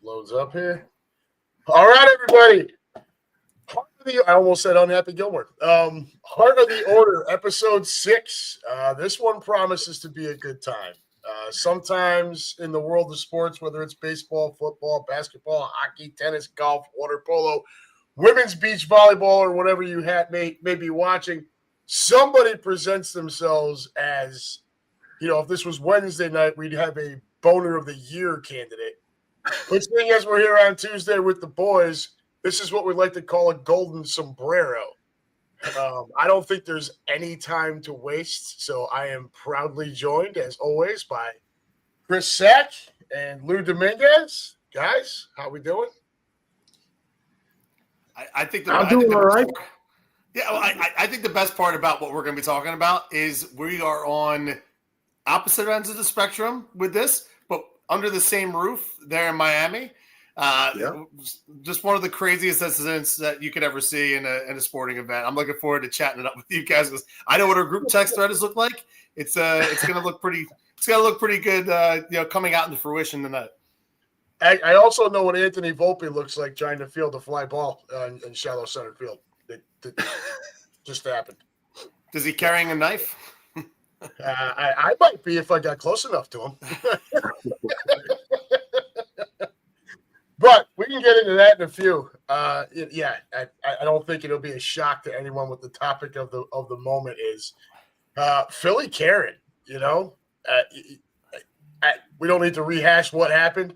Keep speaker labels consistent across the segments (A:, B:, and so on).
A: loads up here. All right, everybody. I almost said unhappy Gilmore. Heart of the Order, episode 6. This one promises to be a good time. Sometimes in the world of sports, whether it's baseball, football, basketball, hockey, tennis, golf, water polo, women's beach volleyball, or whatever you may be watching, somebody presents themselves as, if this was Wednesday night, we'd have a boner of the year candidate. But seeing as we're here on Tuesday with the boys, this is what we like to call a golden sombrero. I don't think there's any time to waste, so I am proudly joined, as always, by Chris Sack and Luis Dominguez. Guys, how we doing?
B: I think
C: I'm doing all right.
B: Yeah, well, I think the best part about what we're going to be talking about is we are on opposite ends of the spectrum with this, but under the same roof there in Miami. Just one of the craziest incidents that you could ever see in a sporting event. I'm looking forward to chatting it up with you guys because I know what our group text threads look like. It's going to look pretty. It's going to look pretty good. Coming out into fruition tonight.
A: I also know what Anthony Volpe looks like trying to field a fly ball in shallow center field. It just happened.
B: Is he carrying a knife?
A: I might be if I got close enough to him. But we can get into that in a few. I don't think it'll be a shock to anyone what the topic of the moment is. Philly Karen, we don't need to rehash what happened.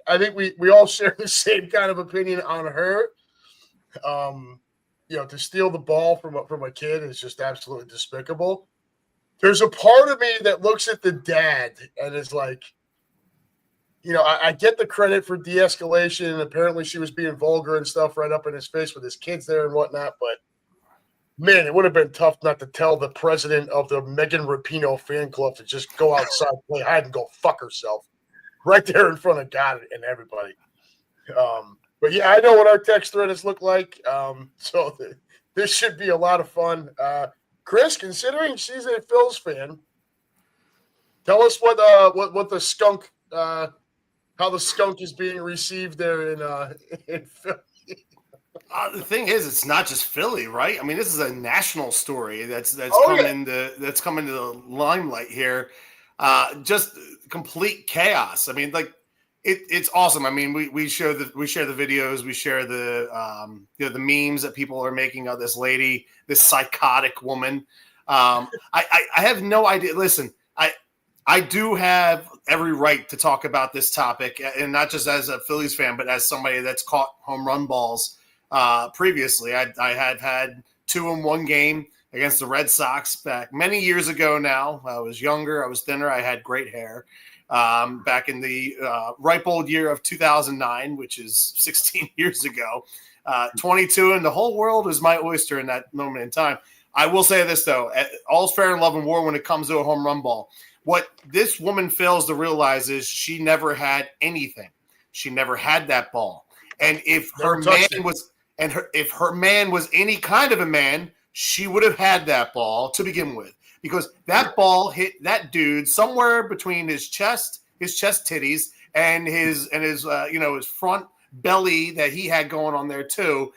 A: I think we all share the same kind of opinion on her. To steal the ball from a kid is just absolutely despicable. There's a part of me that looks at the dad and is like, I get the credit for de-escalation, and apparently she was being vulgar and stuff right up in his face with his kids there and whatnot, but man, it would have been tough not to tell the president of the Megan Rapinoe fan club to just go outside, play hide, and go fuck herself right there in front of God and everybody. But yeah, I know what our text threads look like, so this should be a lot of fun. Chris, considering she's a Phils fan, tell us what the skunk how the skunk is being received there in Philly.
B: The thing is, it's not just Philly, right? I mean, this is a national story that's coming to the limelight here. Just complete chaos. I mean, it's awesome. I mean, we share the videos, we share the the memes that people are making of this lady, this psychotic woman. I have no idea. Listen, I do have every right to talk about this topic, and not just as a Phillies fan, but as somebody that's caught home run balls previously. I had 2 in 1 game against the Red Sox back many years ago now. I was younger, I was thinner, I had great hair. Back in the ripe old year of 2009, which is 16 years ago, 22, and the whole world is my oyster in that moment in time. I will say this, though. All's fair in love and war when it comes to a home run ball. What this woman fails to realize is she never had anything. She never had that ball. And if her man was any kind of a man, she would have had that ball to begin with. Because that ball hit that dude somewhere between his chest titties, and his front belly that he had going on there too.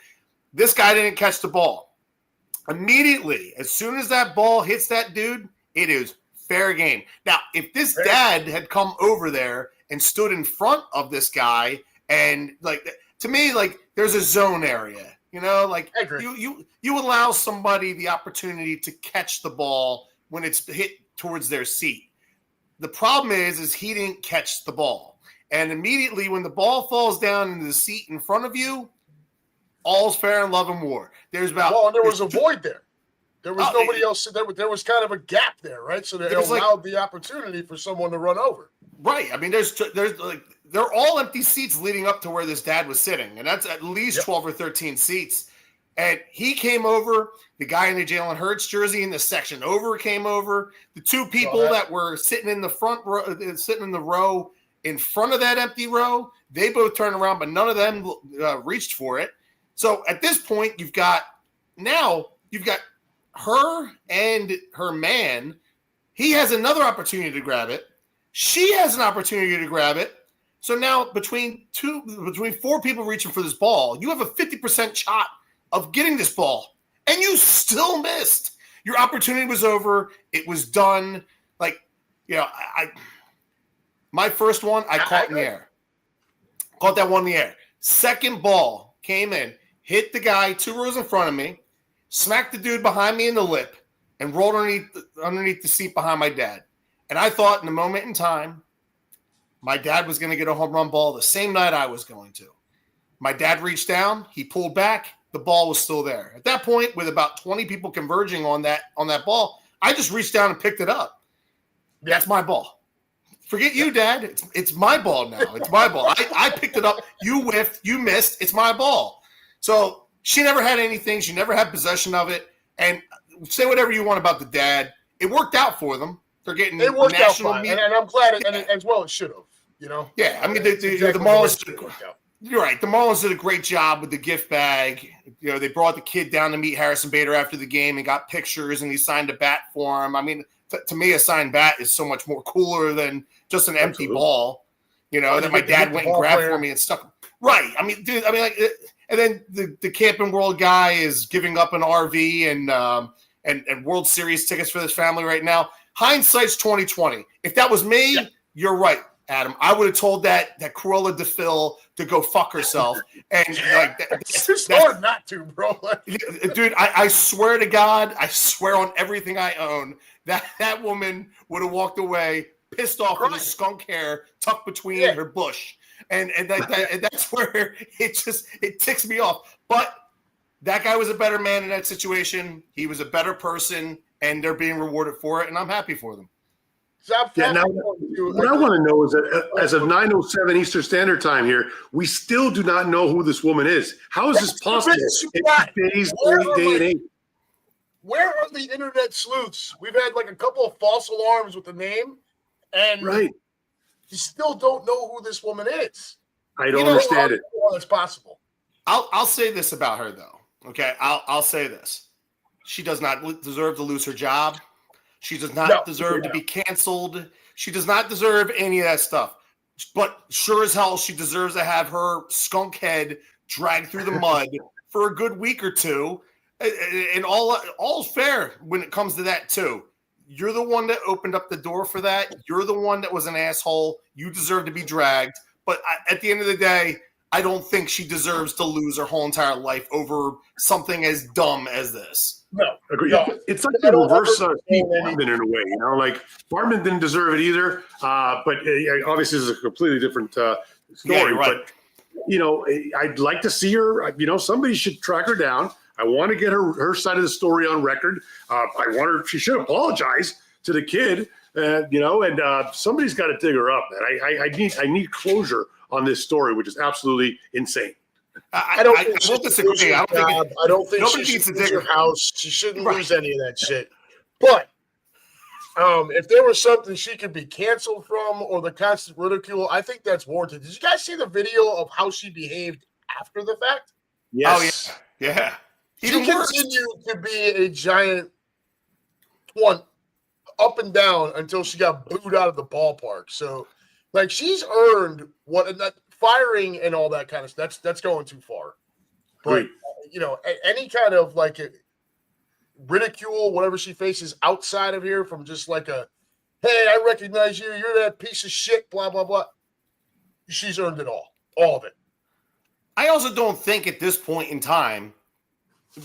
B: This guy didn't catch the ball. Immediately, as soon as that ball hits that dude, it is fair game. Now, if this dad had come over there and stood in front of this guy, and to me, there's a zone area. You allow somebody the opportunity to catch the ball when it's hit towards their seat. The problem is he didn't catch the ball. And immediately when the ball falls down into the seat in front of you, all's fair in love and war.
A: There was a void there. There was nobody else. There was kind of a gap there, right? So they allowed the opportunity for someone to run over.
B: Right. I mean, they're all empty seats leading up to where this dad was sitting, and that's at least 12 or 13 seats. And he came over. The guy in the Jalen Hurts jersey in the section over came over. The 2 people that were sitting in the front row, sitting in the row in front of that empty row, they both turned around, but none of them reached for it. So at this point, you've got her and her man. He has another opportunity to grab it. She has an opportunity to grab it. So now between four people reaching for this ball, you have a 50% shot of getting this ball, and you still missed. Your opportunity was over. It was done. Like, my first one, I caught in the air. Caught that one in the air. Second ball came in, hit the guy 2 rows in front of me, smacked the dude behind me in the lip, and rolled underneath the seat behind my dad. And I thought in a moment in time, my dad was going to get a home run ball the same night I was going to. My dad reached down. He pulled back. The ball was still there. At that point, with about 20 people converging on that ball, I just reached down and picked it up. That's my ball. Forget you, Dad. It's my ball now. It's my ball. I picked it up. You whiffed. You missed. It's my ball. So she never had anything. She never had possession of it. And say whatever you want about the dad. It worked out for them. They're getting national media.
A: And I'm glad, and as well it should have.
B: Yeah, I mean, the Marlins did. You're right. The Marlins did a great job with the gift bag. They brought the kid down to meet Harrison Bader after the game and got pictures, and he signed a bat for him. I mean, to me, a signed bat is so much more cooler than just an empty ball. That my dad went and grabbed for me and stuck. Right. I mean, dude. I mean, and then the Camping World guy is giving up an RV and World Series tickets for this family right now. Hindsight's 2020. If that was me, You're right, Adam. I would have told that Cruella de Vil to go fuck herself. And
A: it's just hard not to, bro.
B: Dude, I swear to God, I swear on everything I own, that woman would have walked away pissed off with his skunk hair tucked between her bush. And that's where it ticks me off. But that guy was a better man in that situation. He was a better person, and they're being rewarded for it, and I'm happy for them.
C: Now, what I want to know is that as of 9:07 Eastern Standard Time here, we still do not know who this woman is. How is this possible?
A: Where are the internet sleuths? We've had like a couple of false alarms with the name, and you still don't know who this woman is.
C: I don't understand it.
A: How it's possible.
B: I'll say this about her though. Okay, I'll say this: she does not deserve to lose her job. She does not deserve to be canceled. She does not deserve any of that stuff. But sure as hell, she deserves to have her skunk head dragged through the mud for a good week or two. And all's fair when it comes to that too. You're the one that opened up the door for that. You're the one that was an asshole. You deserve to be dragged. But at the end of the day, I don't think she deserves to lose her whole entire life over something as dumb as this.
A: No,
C: agree. No. It's like the reverse Steve Bartman in a way. Like Bartman didn't deserve it either. But obviously, this is a completely different story.
B: Yeah, you're right.
C: But I'd like to see her. Somebody should track her down. I want to get her side of the story on record. I want her. She should apologize to the kid. And somebody's got to dig her up. Man, I need closure on this story, which is absolutely insane.
A: I don't
B: disagree. I
A: don't think she should lose her house. She shouldn't lose any of that shit. But if there was something she could be canceled from or the constant ridicule, I think that's warranted. Did you guys see the video of how she behaved after the fact?
C: Yes.
B: Oh, yeah.
A: She continued to be a giant one up and down until she got booed out of the ballpark. So, she's earned firing and all that kind of stuff. That's going too far. But any kind of ridicule, whatever she faces outside of here, from just hey, I recognize you, you're that piece of shit, blah blah blah. She's earned it all of it.
B: I also don't think at this point in time,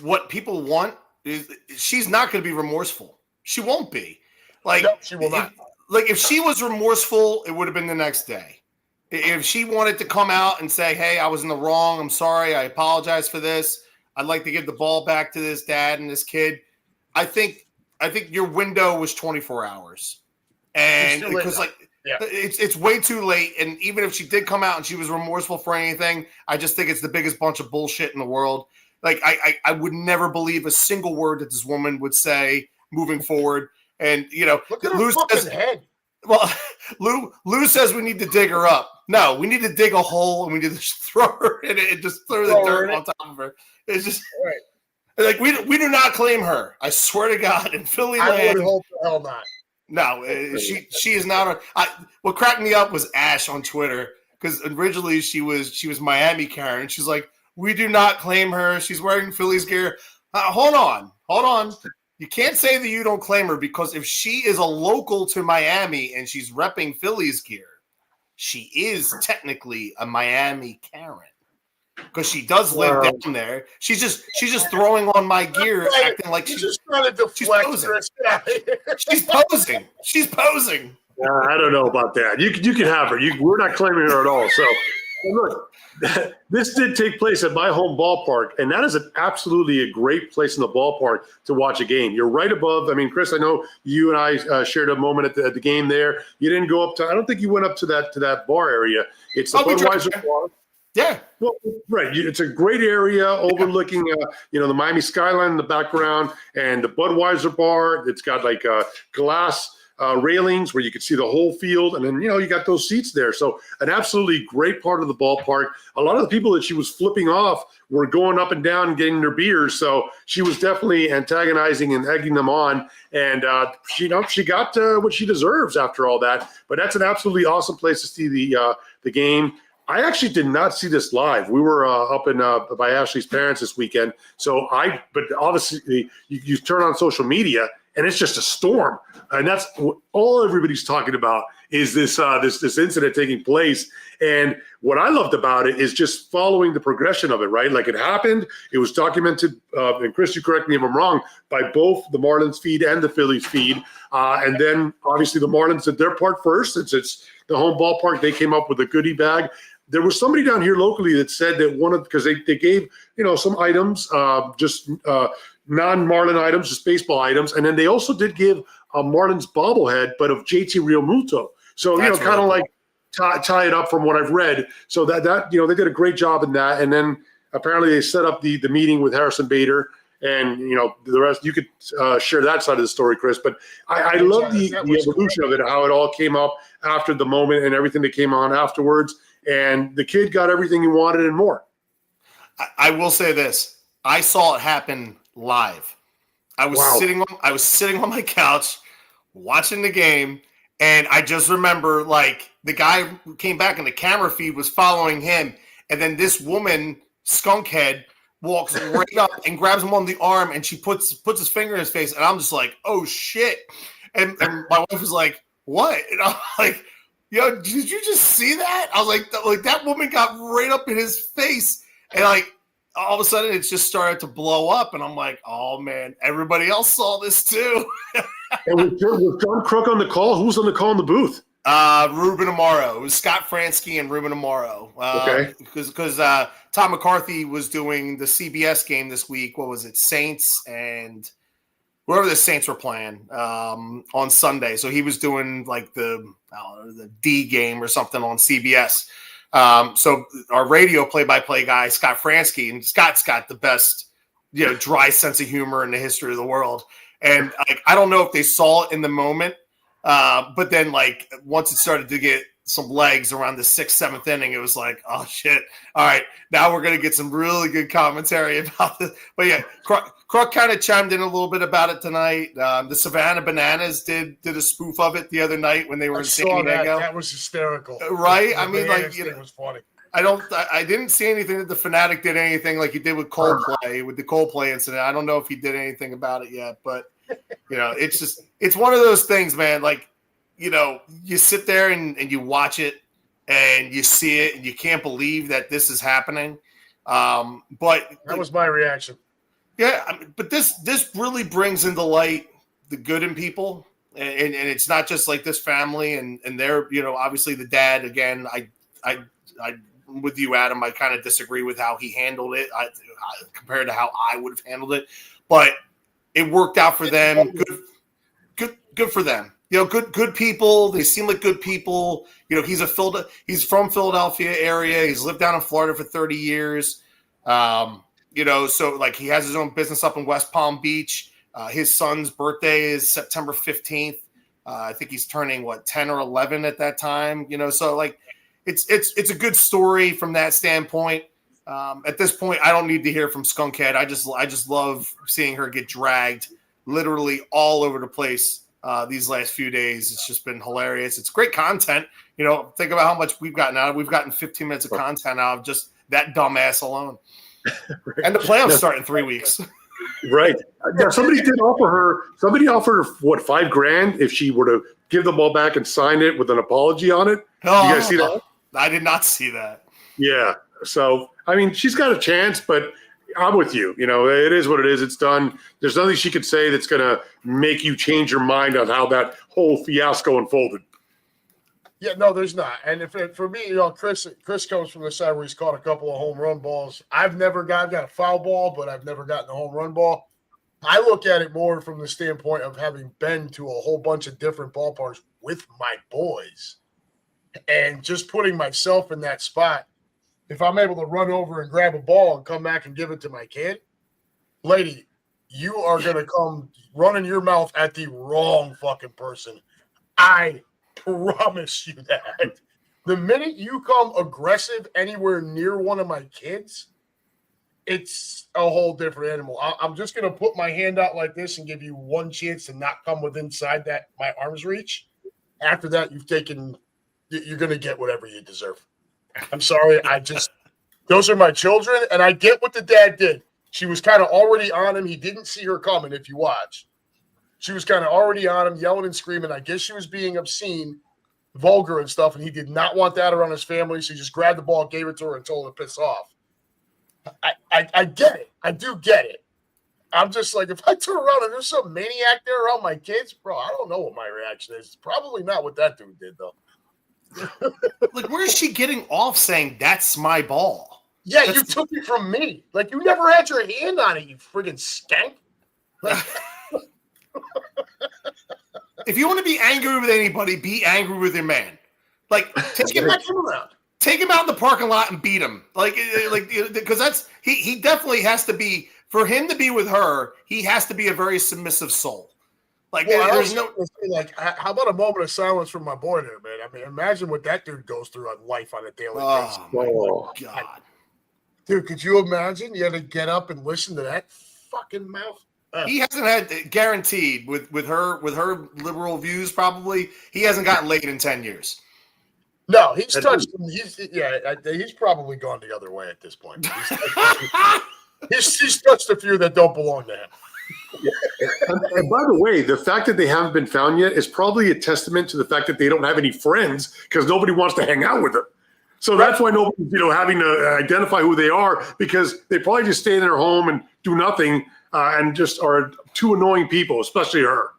B: what people want is she's not going to be remorseful. She won't be.
A: No, she will not.
B: If she was remorseful, it would have been the next day. If she wanted to come out and say, hey, I was in the wrong, I'm sorry, I apologize for this, I'd like to give the ball back to this dad and this kid, I think your window was 24 hours. And because it's way too late. And even if she did come out and she was remorseful for anything, I just think it's the biggest bunch of bullshit in the world. I would never believe a single word that this woman would say moving forward. And,
A: look at her fucking head.
B: Well, Lou says we need to dig her up. No, we need to dig a hole and we need to just throw her in it and just throw the dirt on top of her. It's just we do not claim her. I swear to God, in Philly land.
A: I would hope the hell not.
B: No, she is not. What cracked me up was Ash on Twitter, because originally she was Miami Karen. She's like, we do not claim her. She's wearing Phillies gear. Hold on. You can't say that you don't claim her, because if she is a local to Miami and she's repping Phillies gear, she is technically a Miami Karen, because she does live down there. She's just throwing on my gear, acting like she's
A: just trying to deflect.
B: She's posing.
C: I don't know about that. You can have her. We're not claiming her at all. So look, this did take place at my home ballpark, and that is absolutely a great place in the ballpark to watch a game. You're right above. I mean, Chris, I know you and I shared a moment at the game there. You didn't go up to. I don't think you went up to that bar area. It's the Budweiser bar.
B: Yeah.
C: Well, right. It's a great area overlooking, the Miami skyline in the background, and the Budweiser bar. It's got like glass railings where you can see the whole field, and then you got those seats there. So an absolutely great part of the ballpark. A lot of the people that she was flipping off were going up and down and getting their beers, so she was definitely antagonizing and egging them on, and she got what she deserves after all that. But that's an absolutely awesome place to see the game. I actually did not see this live. We were up in by Ashley's parents this weekend, but obviously you turn on social media and it's just a storm. And that's all everybody's talking about is this incident taking place. And what I loved about it is just following the progression of it, right? Like it happened, it was documented, and Chris, you correct me if I'm wrong, by both the Marlins feed and the Phillies feed. And then obviously the Marlins did their part first. It's the home ballpark. They came up with a goodie bag. There was somebody down here locally that said that because they gave, some items, just non-Marlin items, just baseball items. And then they also did give a Marlins bobblehead, but of JT Realmuto. So, kind of like tie it up from what I've read. So that they did a great job in that. And then apparently they set up the meeting with Harrison Bader. And, the rest, you could share that side of the story, Chris. But I love the evolution of it, how it all came up after the moment and everything that came on afterwards. And the kid got everything he wanted and more.
B: I will say this. I saw it happen live. I was sitting on my couch watching the game, and I just remember, like, the guy who came back and the camera feed was following him, and then this woman, skunkhead, walks right up and grabs him on the arm, and she puts his finger in his face, and I'm just like, oh shit. And my wife was like, what? And I'm like, yo, did you just see that? I was like that woman got right up in his face, and like all of a sudden it just started to blow up, and I'm like, oh man, everybody else saw this too.
C: And was John Crook on the call? Who was on the call in the booth?
B: Ruben Amaro. It was Scott Fransky and Ruben Amaro.
C: Okay.
B: Because Tom McCarthy was doing the CBS game this week. What was it? Saints and whoever the Saints were playing on Sunday. So he was doing like the D game or something on CBS. So our radio play-by-play guy, Scott Fransky, and Scott's got the best, dry sense of humor in the history of the world. And I don't know if they saw it in the moment, but then like once it started to get some legs around the 6th, 7th inning, it was like, oh shit. All right, now we're going to get some really good commentary about this. But yeah, Crook kind of chimed in a little bit about it tonight. The Savannah Bananas did a spoof of it the other night when they were in San Diego.
A: That was hysterical.
B: Right? I mean, like,
A: it was funny.
B: I didn't see anything that the Fanatic did anything like he did with Coldplay, with the Coldplay incident. I don't know if he did anything about it yet, but it's one of those things, man. Like, you sit there and you watch it and you see it and you can't believe that this is happening. But
A: that was my reaction.
B: Yeah, but this really brings into light the good in people, and it's not just like this family and they're obviously the dad. Again, I with you, Adam. I kind of disagree with how he handled it compared to how I would have handled it, but it worked out for them. Good for them. Good people. They seem like good people. He's from Philadelphia area. He's lived down in Florida for 30 years. So like he has his own business up in West Palm Beach. His son's birthday is September 15th. I think he's turning 10 or 11 at that time. So like it's a good story from that standpoint. At this point, I don't need to hear from Skunkhead. I just love seeing her get dragged literally all over the place these last few days. It's just been hilarious. It's great content. Think about how much we've gotten out of. We've gotten 15 minutes of content out of just that dumbass alone.
C: Right.
B: And the playoffs start in 3 weeks.
C: Right. Yeah, somebody offered her what, $5,000 if she were to give the ball back and sign it with an apology on it. You guys see that?
B: I did not see that.
C: Yeah. So I mean, she's got a chance, but I'm with you. It is what it is. It's done. There's nothing she could say that's gonna make you change your mind on how that whole fiasco unfolded.
A: Yeah, no, there's not. And for me, Chris comes from the side where he's caught a couple of home run balls. I've got a foul ball, but I've never gotten a home run ball. I look at it more from the standpoint of having been to a whole bunch of different ballparks with my boys and just putting myself in that spot. If I'm able to run over and grab a ball and come back and give it to my kid, lady, you are going to come running your mouth at the wrong fucking person. I promise you that. The minute you come aggressive anywhere near one of my kids, it's a whole different animal. I'm just going to put my hand out like this and give you one chance to not come within inside that my arm's reach. After that, you're going to get whatever you deserve. I'm sorry. Those are my children, and I get what the dad did. She was kind of already on him. He didn't see her coming, if you watch. She was kind of already on him, yelling and screaming. I guess she was being obscene, vulgar and stuff, and he did not want that around his family, so he just grabbed the ball, gave it to her, and told her to piss off. I get it. I do get it. I'm just like, if I turn around and there's some maniac there around my kids, bro, I don't know what my reaction is. Probably not what that dude did, though.
B: Like, where is she getting off saying that's my ball?
A: Yeah, you took it from me. Like, you never had your hand on it, you friggin' skank.
B: If you want to be angry with anybody, be angry with your man. Like, take him around. Take him out in the parking lot and beat him. Like, because that's he definitely has to be, for him to be with her, he has to be a very submissive soul. Like, there's no
A: like, how about a moment of silence from my boy there, man? I mean, imagine what that dude goes through on life on a daily basis.
B: Oh my God,
A: dude, could you imagine? You had to get up and listen to that fucking mouth.
B: He hasn't had, guaranteed with her liberal views. Probably he hasn't gotten laid in 10 years.
A: No, he's touched. He's probably gone the other way at this point. He's touched a few that don't belong to him.
C: Yeah. And by the way, the fact that they haven't been found yet is probably a testament to the fact that they don't have any friends because nobody wants to hang out with them. So that's why nobody's having to identify who they are, because they probably just stay in their home and do nothing and just are two annoying people, especially her.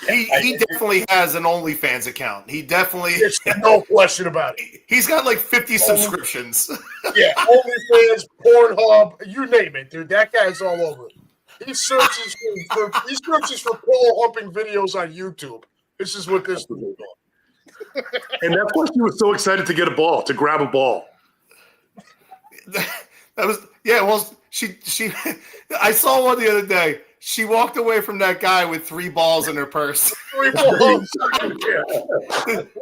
B: He definitely has an OnlyFans account. He definitely,
A: there's no question about it.
B: He's got like 50 subscriptions.
A: Yeah, OnlyFans, Pornhub, you name it, dude. That guy's all over it. He searches for pillow humping videos on YouTube. This is what this dude doing.
C: And that's why she was so excited to get a ball, to grab a ball.
B: She I saw one the other day. She walked away from that guy with 3 balls in her purse.
A: 3 balls.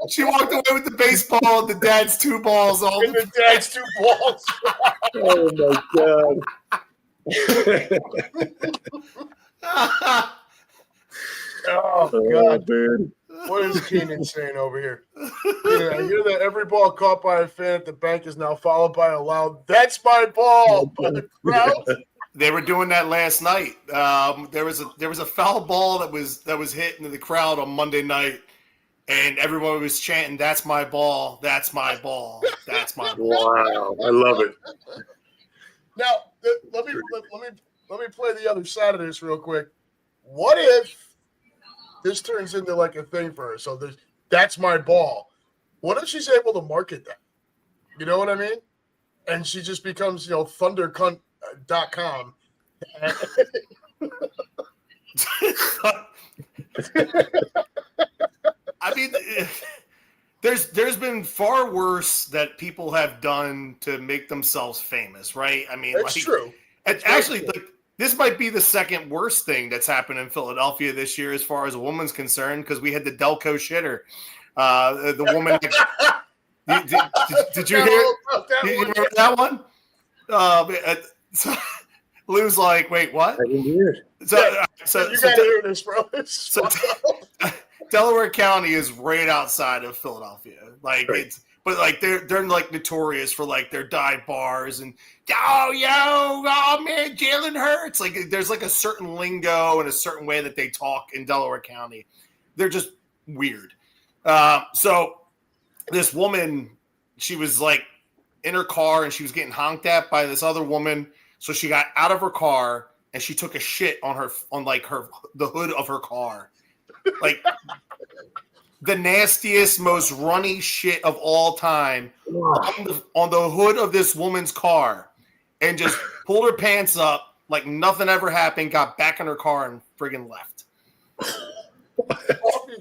B: She walked away with the baseball, the dad's 2 balls.
A: And the dad's 2 balls.
C: Oh, my God.
A: Oh, God.
C: Dude.
A: What is Keenan saying over here? Yeah, I hear that every ball caught by a fan at the bank is now followed by a loud, "That's my ball," by the crowd.
B: They were doing that last night. There was a foul ball that was hit into the crowd on Monday night, and everyone was chanting, "That's my ball! That's my ball! That's my ball!"
C: Wow, I love it.
A: Now, let me play the other side of this real quick. What if this turns into like a thing for her? So that's my ball. What if she's able to market that? You know what I mean? And she just becomes, thundercunt.com.
B: I mean, there's been far worse that people have done to make themselves famous, right? I mean,
A: that's true.
B: And actually, this might be the second worst thing that's happened in Philadelphia this year as far as a woman's concerned, because we had the Delco shitter. The woman. Did you hear? Did you remember that one? Lou's like, wait, what?
C: I didn't hear it.
B: So,
A: you got to hear this, bro.
B: Delaware County is right outside of Philadelphia. Like
C: right.
B: But like they're like notorious for like their dive bars and oh man, Jalen Hurts. Like there's like a certain lingo and a certain way that they talk in Delaware County. They're just weird. So this woman, she was like in her car and she was getting honked at by this other woman. So she got out of her car and she took a shit on the hood of her car. Like the nastiest, most runny shit of all time on the hood of this woman's car, and just pulled her pants up like nothing ever happened, got back in her car and friggin' left.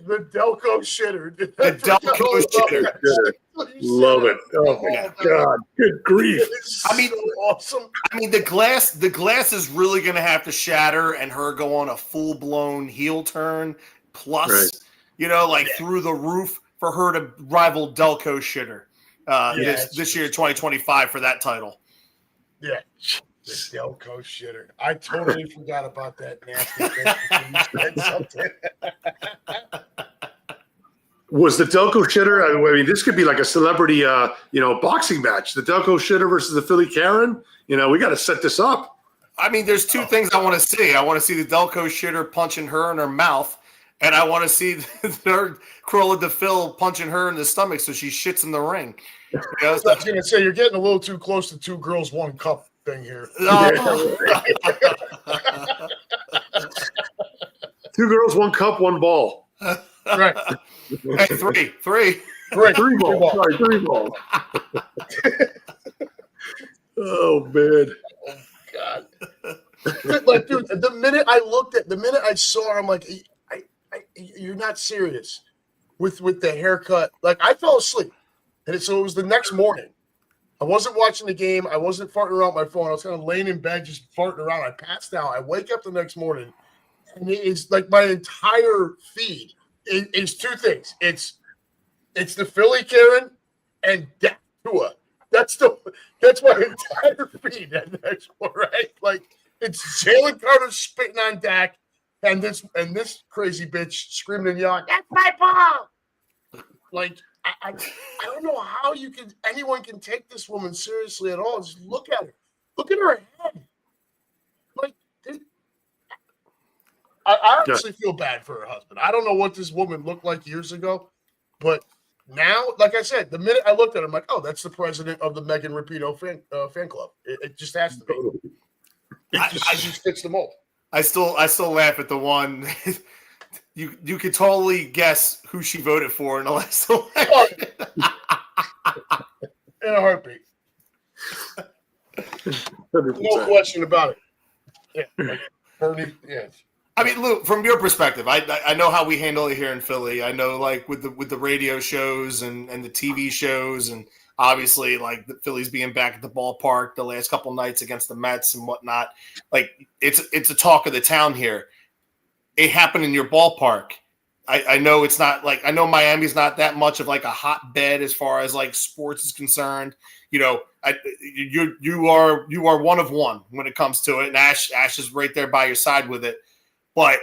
A: The Delco shitter.
B: The Delco shitter.
C: Love it. Oh my God. Good grief.
A: I mean, so awesome.
B: I mean, the glass is really going to have to shatter and her go on a full-blown heel turn plus, through the roof for her to rival Delco shitter this year, 2025, for that title.
A: Yeah. The Delco shitter. I totally forgot about that nasty thing.
C: Was the Delco shitter? I mean, this could be like a celebrity, boxing match. The Delco shitter versus the Philly Karen. We got to set this up.
B: I mean, there's two things I want to see. I want to see the Delco shitter punching her in her mouth, and I want to see her Cruella de Vil punching her in the stomach so she shits in the ring.
A: I was going to say, you're getting a little too close to 2 girls, 1 cup thing here.
C: 2 girls, 1 cup, 1 ball.
A: Right.
B: Hey, three.
C: 3 balls. Sorry, 3 balls. Oh man.
A: Oh God. Like, dude, the minute I saw her, I'm like, you're not serious with the haircut. Like, I fell asleep, and so it was the next morning. I wasn't watching the game. I wasn't farting around my phone. I was kind of laying in bed, just farting around. I passed out. I wake up the next morning, and it's like my entire feed is 2 things. It's the Philly Karen and Dak Tua. That's my entire feed. That's right. Like, it's Jalen Carter spitting on Dak, and this crazy bitch screaming and yelling, "That's my ball!" Like, I don't know how anyone can take this woman seriously at all. Just look at her. Look at her head. Like, I honestly feel bad for her husband. I don't know what this woman looked like years ago, but now, like I said, the minute I looked at her, I'm like, oh, that's the president of the Megan Rapinoe fan club. It just has to be. It just fits the mold.
B: I still laugh at the one. You could totally guess who she voted for in the last election.
A: In a heartbeat. 100%. No question about it. Yeah, like Bernie. Yeah.
B: I mean, Lou, from your perspective, I know how we handle it here in Philly. I know, like, with the radio shows and the TV shows, and obviously, like, the Phillies being back at the ballpark the last couple nights against the Mets and whatnot. Like, it's a talk of the town here. It happened in your ballpark. I know it's not like, I know Miami's not that much of like a hotbed as far as like sports is concerned. You are one of one when it comes to it, and Ash is right there by your side with it. But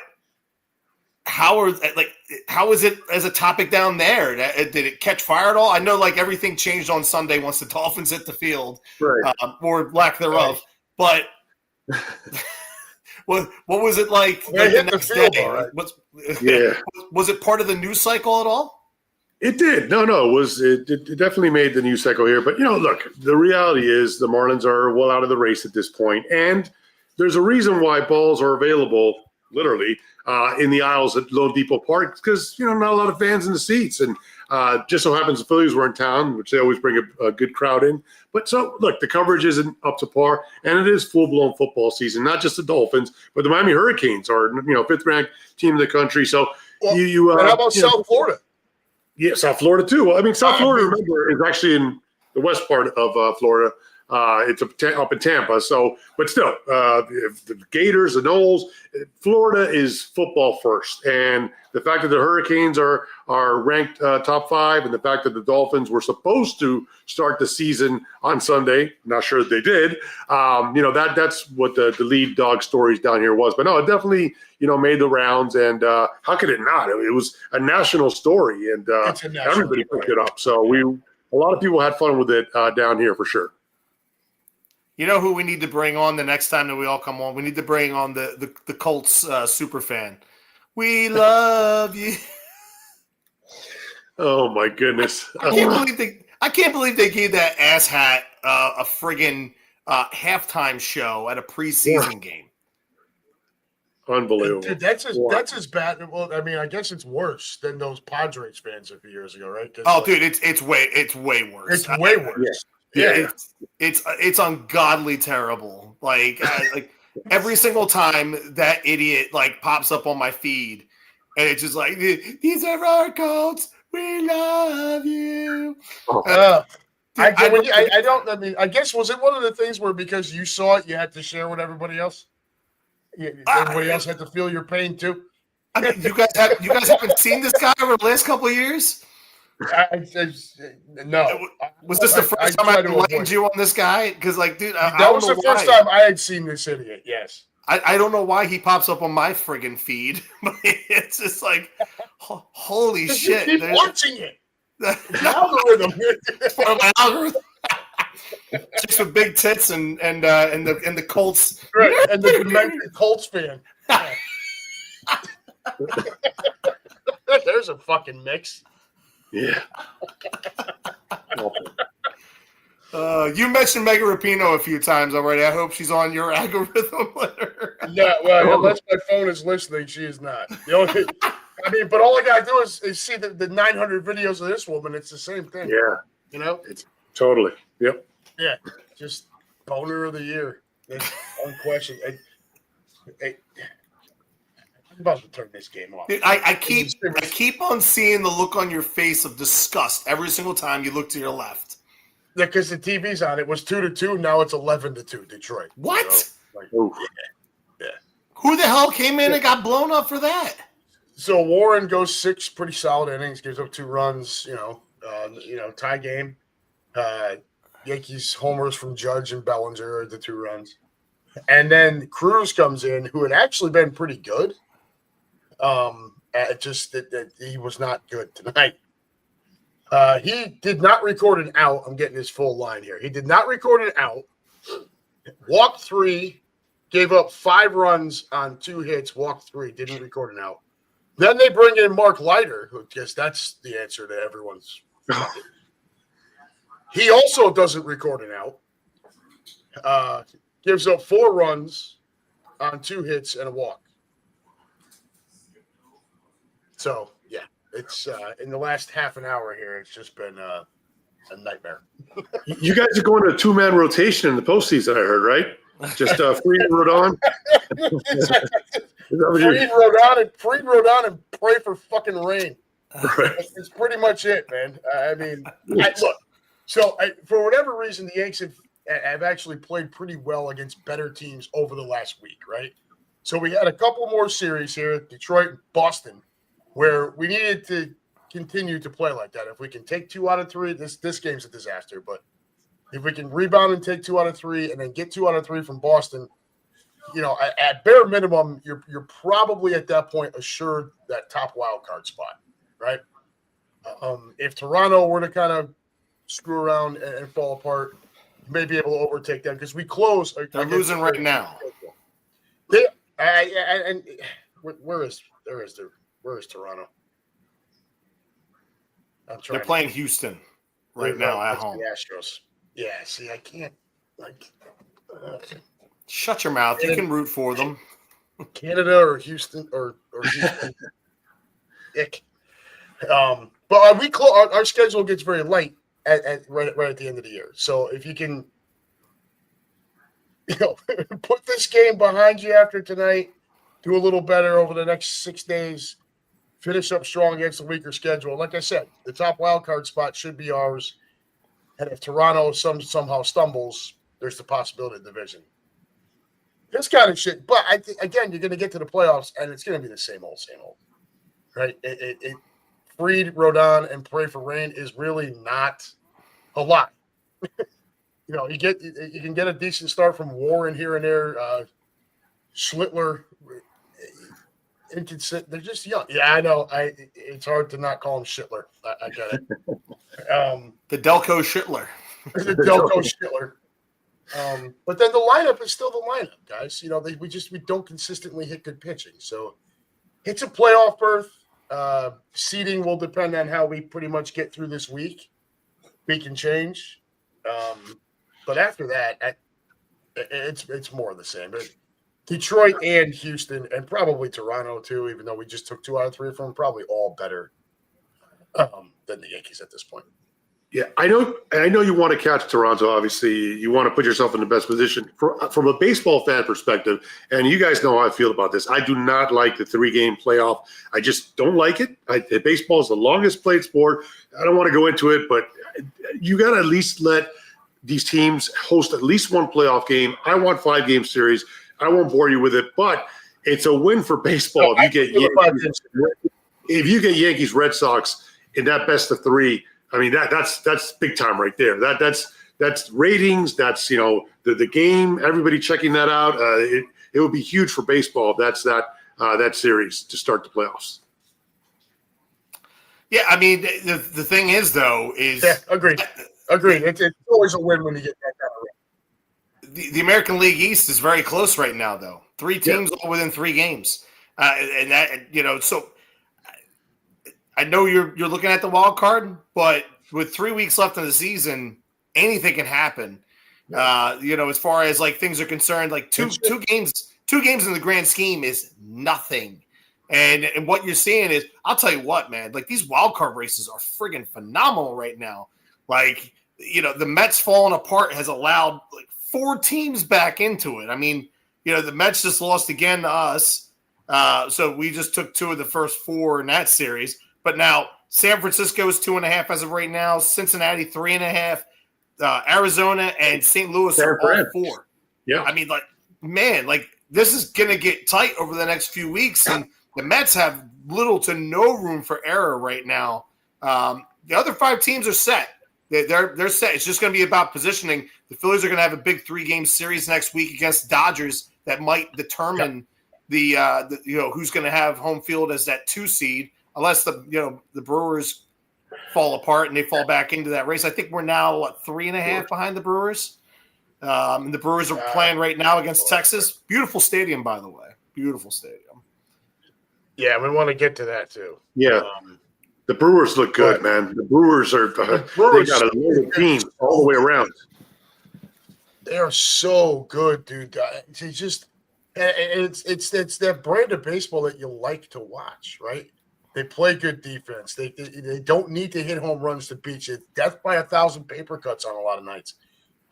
B: how is it as a topic down there? Did it catch fire at all? I know like everything changed on Sunday once the Dolphins hit the field, right. Or lack thereof. Right. But what was it like the next day? Right. Was it part of the news cycle at all?
C: It did. No. It definitely made the news cycle here. But look, the reality is the Marlins are well out of the race at this point, and there's a reason why balls are available. Literally in the aisles at Lone Depot Park, because not a lot of fans in the seats, and just so happens the Phillies were in town, which they always bring a good crowd in. But so look, the coverage isn't up to par, and it is full-blown football season. Not just the Dolphins, but the Miami Hurricanes are 5th-ranked team in the country. So and
A: how about South Florida?
C: Yeah, South Florida too. Well, I mean, South Florida, remember, is actually in the west part of Florida. It's up in Tampa. So, but still, if the Gators, the Noles, Florida is football first. And the fact that the Hurricanes are ranked top 5, and the fact that the Dolphins were supposed to start the season on Sunday, not sure that they did. That's what the lead dog stories down here was. But no, it definitely made the rounds. And how could it not? It was a national story, and everybody picked it up. So a lot of people had fun with it down here for sure.
B: You know who we need to bring on the next time that we all come on? We need to bring on the Colts super fan. We love you.
C: Oh my goodness!
B: I can't believe they gave that asshat a friggin' halftime show at a preseason game.
C: Unbelievable.
A: Dude, that's as bad. Well, I mean, I guess it's worse than those Padres fans a few years ago, right?
B: Dude, it's way worse.
A: It's way worse.
B: Yeah. It's ungodly terrible. Like every single time that idiot pops up on my feed, and it's just like, these are our Colts. We love you.
A: I guess, was it one of the things where because you saw it, you had to share with everybody else? Everybody else had to feel your pain too.
B: I mean, you guys haven't seen this guy over the last couple of years?
A: No.
B: Was this the first time I enlightened you on this guy? Because, dude,
A: that was the first time I had seen this idiot. Yes.
B: I don't know why he pops up on my friggin' feed, but it's just like, holy shit!
A: You keep watching it. Algorithm.
B: Algorithm. Chicks with big tits and the Colts,
A: right? And the demented Colts fan. There's a fucking mix.
C: Yeah.
B: You mentioned Megan Rapinoe a few times already. I hope she's on your algorithm.
A: No, well, unless my phone is listening, she is not. But all I gotta do is see the 900 videos of this woman. It's the same thing.
C: Yeah. It's totally. Yep.
A: Yeah. Just boner of the year. That's unquestioned. I'm about to turn this game off.
B: Dude, I keep on seeing the look on your face of disgust every single time you look to your left.
A: Yeah, because the TV's on. It was 2-2. Now it's 11-2. Detroit.
B: What?
A: Yeah.
B: Who the hell came in and got blown up for that?
A: So Warren goes 6 pretty solid innings, gives up 2 runs. Tie game. Yankees homers from Judge and Bellinger are the 2 runs, and then Cruz comes in, who had actually been pretty good. Just that he was not good tonight. He did not record an out. I'm getting his full line here. He did not record an out. Walked 3, gave up 5 runs on 2 hits. Walked 3, didn't record an out. Then they bring in Mark Leiter, who guess that's the answer to everyone's. He also doesn't record an out. Gives up 4 runs on 2 hits and a walk. So, yeah, it's in the last half an hour here, it's just been a nightmare.
C: You guys are going to a 2-man rotation in the postseason, I heard, right? Just Freed and Rodon?
A: Freed Rodon and pray for fucking rain.
C: Right.
A: It's pretty much it, man. Look. So, for whatever reason, the Yanks have actually played pretty well against better teams over the last week, right? So, we had a couple more series here, Detroit and Boston, where we needed to continue to play like that. If we can take 2 out of 3, this game's a disaster. But if we can rebound and take 2 out of 3 and then get 2 out of 3 from Boston, at bare minimum, you're probably at that point assured that top wild card spot, right? If Toronto were to kind of screw around and fall apart, you may be able to overtake them because we close.
B: They're losing right now.
A: Where is Toronto?
B: They're playing Houston right now at home.
A: The Astros. Yeah. See, I can't.
B: Shut your mouth. You can root for them.
A: Canada or Houston or Houston. Ick. But our schedule gets very light right at the end of the year. So if you can, put this game behind you after tonight, do a little better over the next 6 days, finish up strong against the weaker schedule. Like I said, the top wild card spot should be ours. And if Toronto somehow stumbles, there's the possibility of division. This kind of shit. But I think, again, you're going to get to the playoffs, and it's going to be the same old, right? Freed, Rodon, and pray for rain is really not a lot. You can get a decent start from Warren here and there. Schlittler, inconsistent. They're just young. Yeah, I know. It's hard to not call him Schlittler. I get it.
B: The Delco Schlittler.
A: The Delco Schlittler. But then the lineup is still the lineup, guys. We don't consistently hit good pitching. So it's a playoff berth. Seeding will depend on how we pretty much get through this week. We can change. But after that, it's more of the same. But Detroit and Houston and probably Toronto too, even though we just took 2 out of 3 from them, probably all better than the Yankees at this point.
C: Yeah, I know you want to catch Toronto. Obviously, you want to put yourself in the best position. From a baseball fan perspective, and you guys know how I feel about this. I do not like the 3-game playoff. I just don't like it. Baseball is the longest played sport. I don't want to go into it, but you got to at least let these teams host at least one playoff game. I want 5-game series. I won't bore you with it, but it's a win for baseball if you get Yankees, Red Sox in that best of 3. I mean, that's big time right there. That's ratings. That's the game. Everybody checking that out. It would be huge for baseball if that's that series to start the playoffs.
B: Yeah, I mean the thing is though is
A: agreed. It's always a win when you get that kind of
B: win. The American League East is very close right now though. 3 teams all within 3 games, and that so. I know you're looking at the wild card, but with 3 weeks left in the season, anything can happen. As far as like things are concerned, like two games in the grand scheme is nothing. And what you're seeing is, I'll tell you what, man, like these wild card races are friggin' phenomenal right now. Like, the Mets falling apart has allowed like 4 teams back into it. I mean, the Mets just lost again to us. So we just took 2 of the first 4 in that series. But now San Francisco is 2.5 as of right now. Cincinnati 3.5. Arizona and St. Louis are all 4.
C: Yeah,
B: I mean, this is gonna get tight over the next few weeks, and the Mets have little to no room for error right now. The other 5 teams are set. They're set. It's just gonna be about positioning. The Phillies are gonna have a big 3-game series next week against the Dodgers that might determine the who's gonna have home field as that 2 seed. Unless the Brewers fall apart and they fall back into that race. I think we're now 3.5 behind the Brewers. And the Brewers are playing right now against Texas. Beautiful stadium, by the way. Beautiful stadium.
A: Yeah, we want to get to that too.
C: Yeah, the Brewers look good, man. The Brewers are they got a loaded team all the way around.
A: They are so good, dude. It's that brand of baseball that you like to watch, right? They play good defense. They don't need to hit home runs to beat you. Death by 1,000 paper cuts on a lot of nights.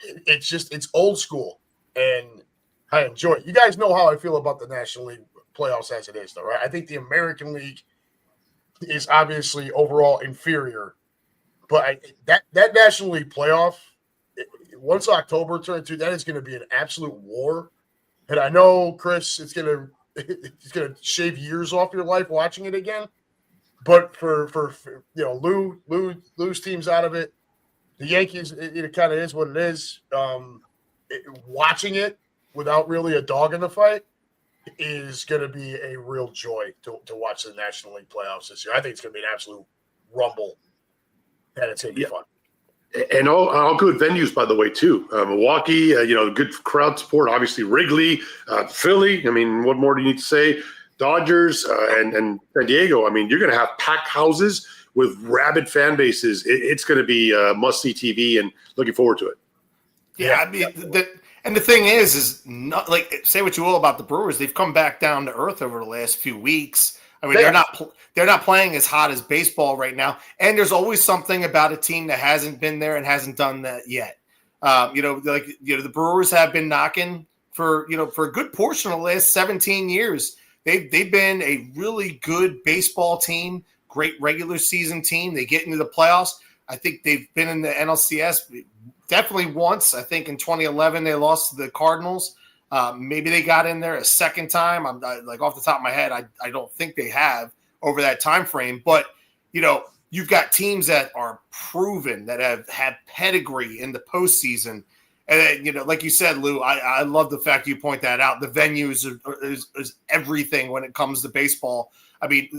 A: It's old school, and I enjoy it. You guys know how I feel about the National League playoffs as it is, though, right? I think the American League is obviously overall inferior, but that National League playoff, once October turns to, that is going to be an absolute war. And I know, Chris, it's going to shave years off your life watching it again. But for lose teams out of it, the Yankees, it kind of is what it is. Watching it without really a dog in the fight is going to be a real joy to watch the National League playoffs this year. I think it's going to be an absolute rumble, and it's going to be fun.
C: And all good venues, by the way, too. Milwaukee, good crowd support. Obviously, Wrigley, Philly. I mean, what more do you need to say? Dodgers and San Diego. I mean, you're going to have packed houses with rabid fan bases. It's going to be must-see TV, and looking forward to it.
B: Yeah, I mean, the thing is not like, say what you will about the Brewers. They've come back down to earth over the last few weeks. I mean, they're not playing as hot as baseball right now, and there's always something about a team that hasn't been there and hasn't done that yet. The Brewers have been knocking for a good portion of the last 17 years. They've been a really good baseball team, great regular season team. They get into the playoffs. I think they've been in the NLCS definitely once. I think in 2011 they lost to the Cardinals. Maybe they got in there a second time. I'm like off the top of my head, I don't think they have over that time frame. But you've got teams that are proven, that have had pedigree in the postseason. And then, like you said, Lou, I love the fact you point that out. The venues is everything when it comes to baseball. I mean,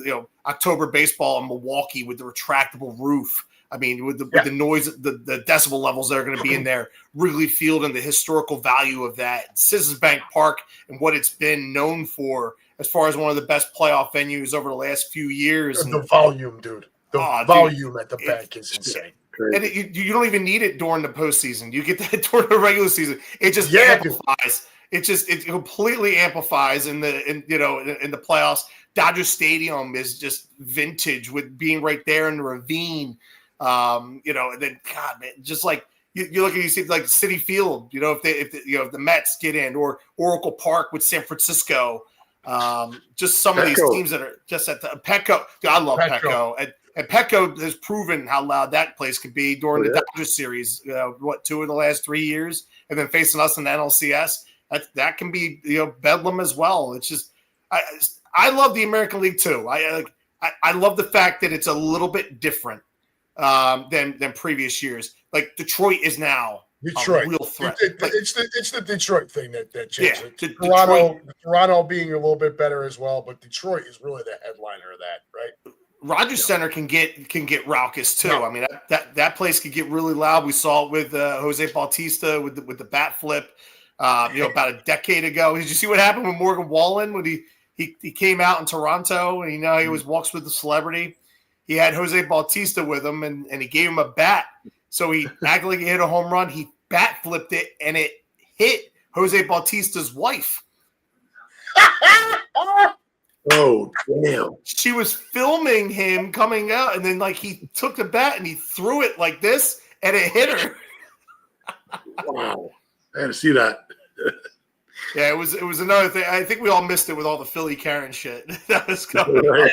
B: October baseball in Milwaukee with the retractable roof. I mean, with the noise, the decibel levels that are going to be in there, Wrigley Field and the historical value of that, Citizens Bank Park and what it's been known for as far as one of the best playoff venues over the last few years.
A: The volume, dude. The volume at the bank is insane.
B: And you don't even need it during the postseason. You get that during the regular season. It just amplifies. It completely amplifies in the playoffs. Dodger Stadium is just vintage with being right there in the ravine. And then God, man, just like you look at you see like Citi Field. If the Mets get in, or Oracle Park with San Francisco. Just some of these teams that are just at the Petco. I love Petco. And Petco has proven how loud that place could be during the Dodgers series. 2 of the last 3 years, and then facing us in the NLCS. That can be bedlam as well. It's just I love the American League too. I love the fact that it's a little bit different than previous years. Like Detroit is now a real threat.
A: It's the Detroit thing that changed.
B: Yeah,
A: Toronto being a little bit better as well, but Detroit is really the headliner of that, right?
B: Rogers Center can get raucous too. I mean that place could get really loud. We saw it with Jose Bautista with the bat flip, about a decade ago. Did you see what happened with Morgan Wallen when he came out in Toronto and he always walks with the celebrity? He had Jose Bautista with him and he gave him a bat. So he acted like he hit a home run. He bat flipped it and it hit Jose Bautista's wife.
C: Oh, damn.
B: She was filming him coming out, and then he took the bat and he threw it like this, and it hit her.
C: Wow. I had to see that.
B: Yeah, it was another thing. I think we all missed it with all the Philly Karen shit that was going
A: on.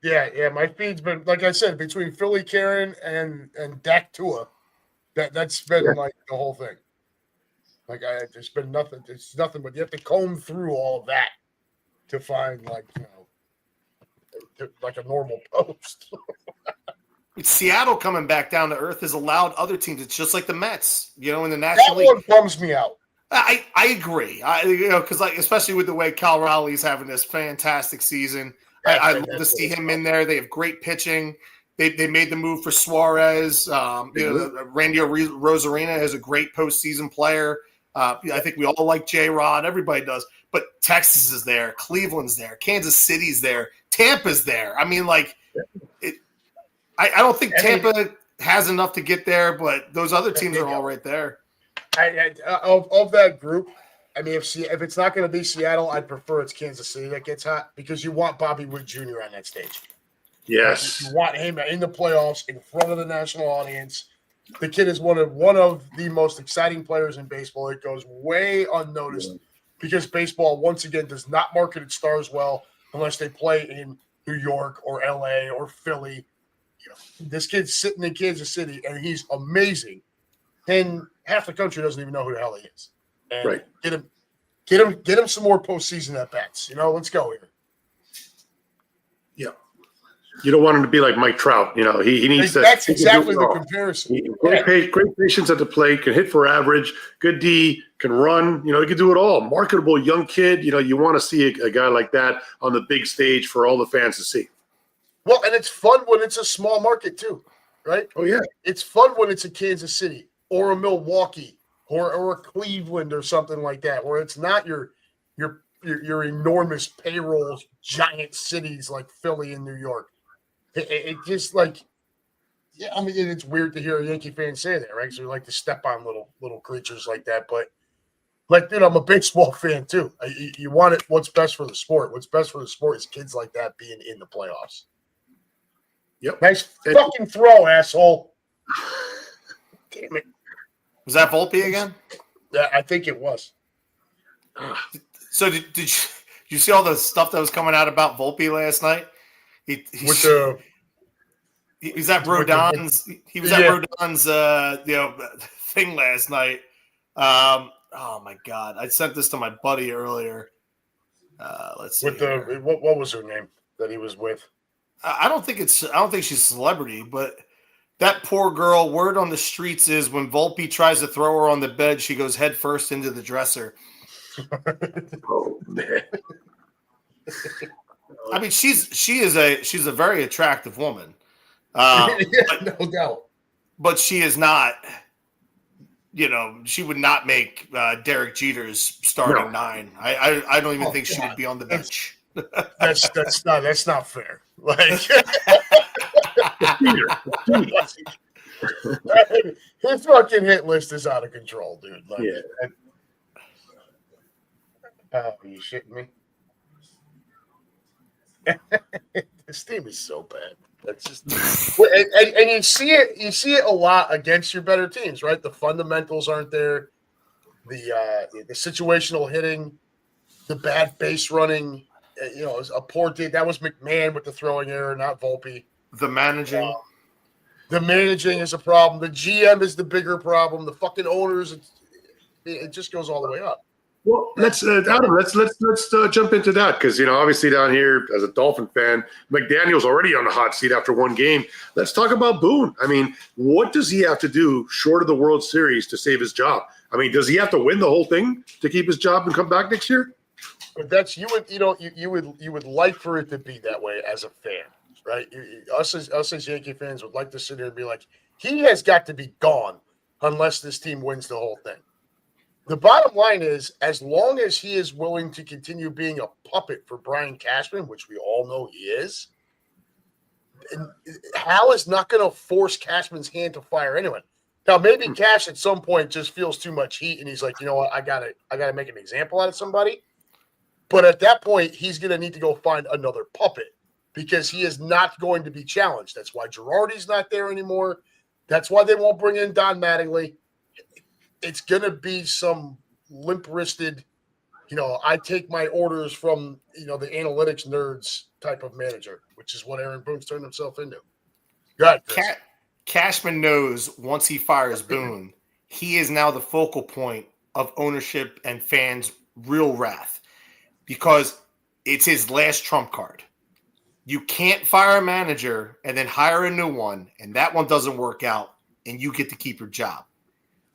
A: Yeah. My feed's been, like I said, between Philly Karen and Dak Tua, that's been like the whole thing. There's been nothing. It's nothing, but you have to comb through all of that to find like a normal post.
B: Seattle coming back down to earth has allowed other teams. It's just like the Mets, in the National League.
A: That one bums me out.
B: I agree. Because especially with the way Cal Raleigh's having this fantastic season, I love to see him in there. They have great pitching. They made the move for Suarez. Randy Rosarina is a great postseason player. I think we all like J-Rod. Everybody does. But Texas is there. Cleveland's there. Kansas City's there. Tampa's there. I mean, I don't think Tampa has enough to get there, but those other teams are all right there.
A: Of that group, I mean, if it's not going to be Seattle, I'd prefer it's Kansas City that gets hot because you want Bobby Witt Jr. on that stage.
C: Yes.
A: You want him in the playoffs in front of the national audience. The kid is one of the most exciting players in baseball. It goes way unnoticed because baseball, once again, does not market its stars well unless they play in New York or LA or Philly. This kid's sitting in Kansas City, and he's amazing. And half the country doesn't even know who the hell he is. And
C: right.
A: Get him some more postseason at bats. Let's go here.
C: Yeah. You don't want him to be like Mike Trout. He needs
A: That's exactly the comparison.
C: Great patience at the plate, can hit for average, good D, can run. He can do it all. Marketable young kid. You want to see a guy like that on the big stage for all the fans to see.
A: Well, and it's fun when it's a small market too, right?
C: Oh, yeah.
A: It's fun when it's a Kansas City or a Milwaukee or a Cleveland or something like that, where it's not your enormous payroll giant cities like Philly and New York. It just it's weird to hear a Yankee fan say that, right? Because we like to step on little creatures like that. But dude, I'm a baseball fan too. You want it. What's best for the sport? What's best for the sport is kids like that being in the playoffs.
C: Yep.
A: Nice fucking throw, asshole. Damn it.
B: Was that Volpe again?
A: Yeah, I think it was.
B: So did you see all the stuff that was coming out about Volpe last night? He was at Rodon's. He was at Rodon's, thing last night. Oh my God! I sent this to my buddy earlier. Let's see.
A: What was her name that he was with?
B: I don't think she's a celebrity, but that poor girl. Word on the streets is when Volpe tries to throw her on the bed, she goes head first into the dresser.
C: Oh man!
B: I mean, she's a very attractive woman.
A: No doubt.
B: But she is not. She would not make Derek Jeter's starting 9. I don't even think she would be on the bench.
A: That's not fair. Like his fucking hit list is out of control, dude. Like, are you shitting me? This team is so bad. That's just and you see it a lot against your better teams, right? The fundamentals aren't there. The situational hitting, the bad base running, a poor day. That was McMahon with the throwing error, not Volpe.
B: The managing
A: is a problem. The GM is the bigger problem. The fucking owners, it just goes all the way up.
C: Well, let's jump into that because obviously down here as a Dolphin fan, McDaniel's already on the hot seat after one game. Let's talk about Boone. I mean, what does he have to do short of the World Series to save his job? I mean, does he have to win the whole thing to keep his job and come back next year?
A: But that's you would like for it to be that way as a fan, right? Us as Yankee fans would like to sit here and be like, he has got to be gone unless this team wins the whole thing. The bottom line is, as long as he is willing to continue being a puppet for Brian Cashman, which we all know he is, Hal is not going to force Cashman's hand to fire anyone. Now, maybe Cash at some point just feels too much heat, and he's like, you know what, I gotta make an example out of somebody. But at that point, he's going to need to go find another puppet because he is not going to be challenged. That's why Girardi's not there anymore. That's why they won't bring in Don Mattingly. It's going to be some limp-wristed, I take my orders from, the analytics nerds type of manager, which is what Aaron Boone's turned himself into. Go ahead, Chris.
B: Cashman knows once he fires Boone, he is now the focal point of ownership and fans' real wrath because it's his last trump card. You can't fire a manager and then hire a new one, and that one doesn't work out, and you get to keep your job.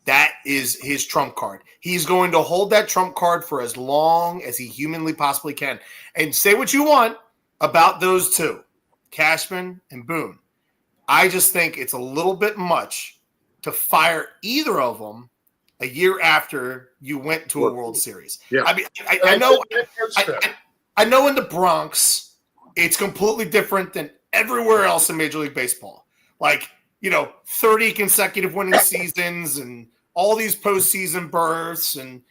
B: That is his trump card. He's going to hold that trump card for as long as he humanly possibly can. And say what you want about those two, Cashman and Boone. I just think it's a little bit much to fire either of them a year after you went to a World Series.
C: Yeah.
B: I mean, I know in the Bronx, it's completely different than everywhere else in Major League Baseball. Like, 30 consecutive winning seasons and all these postseason berths and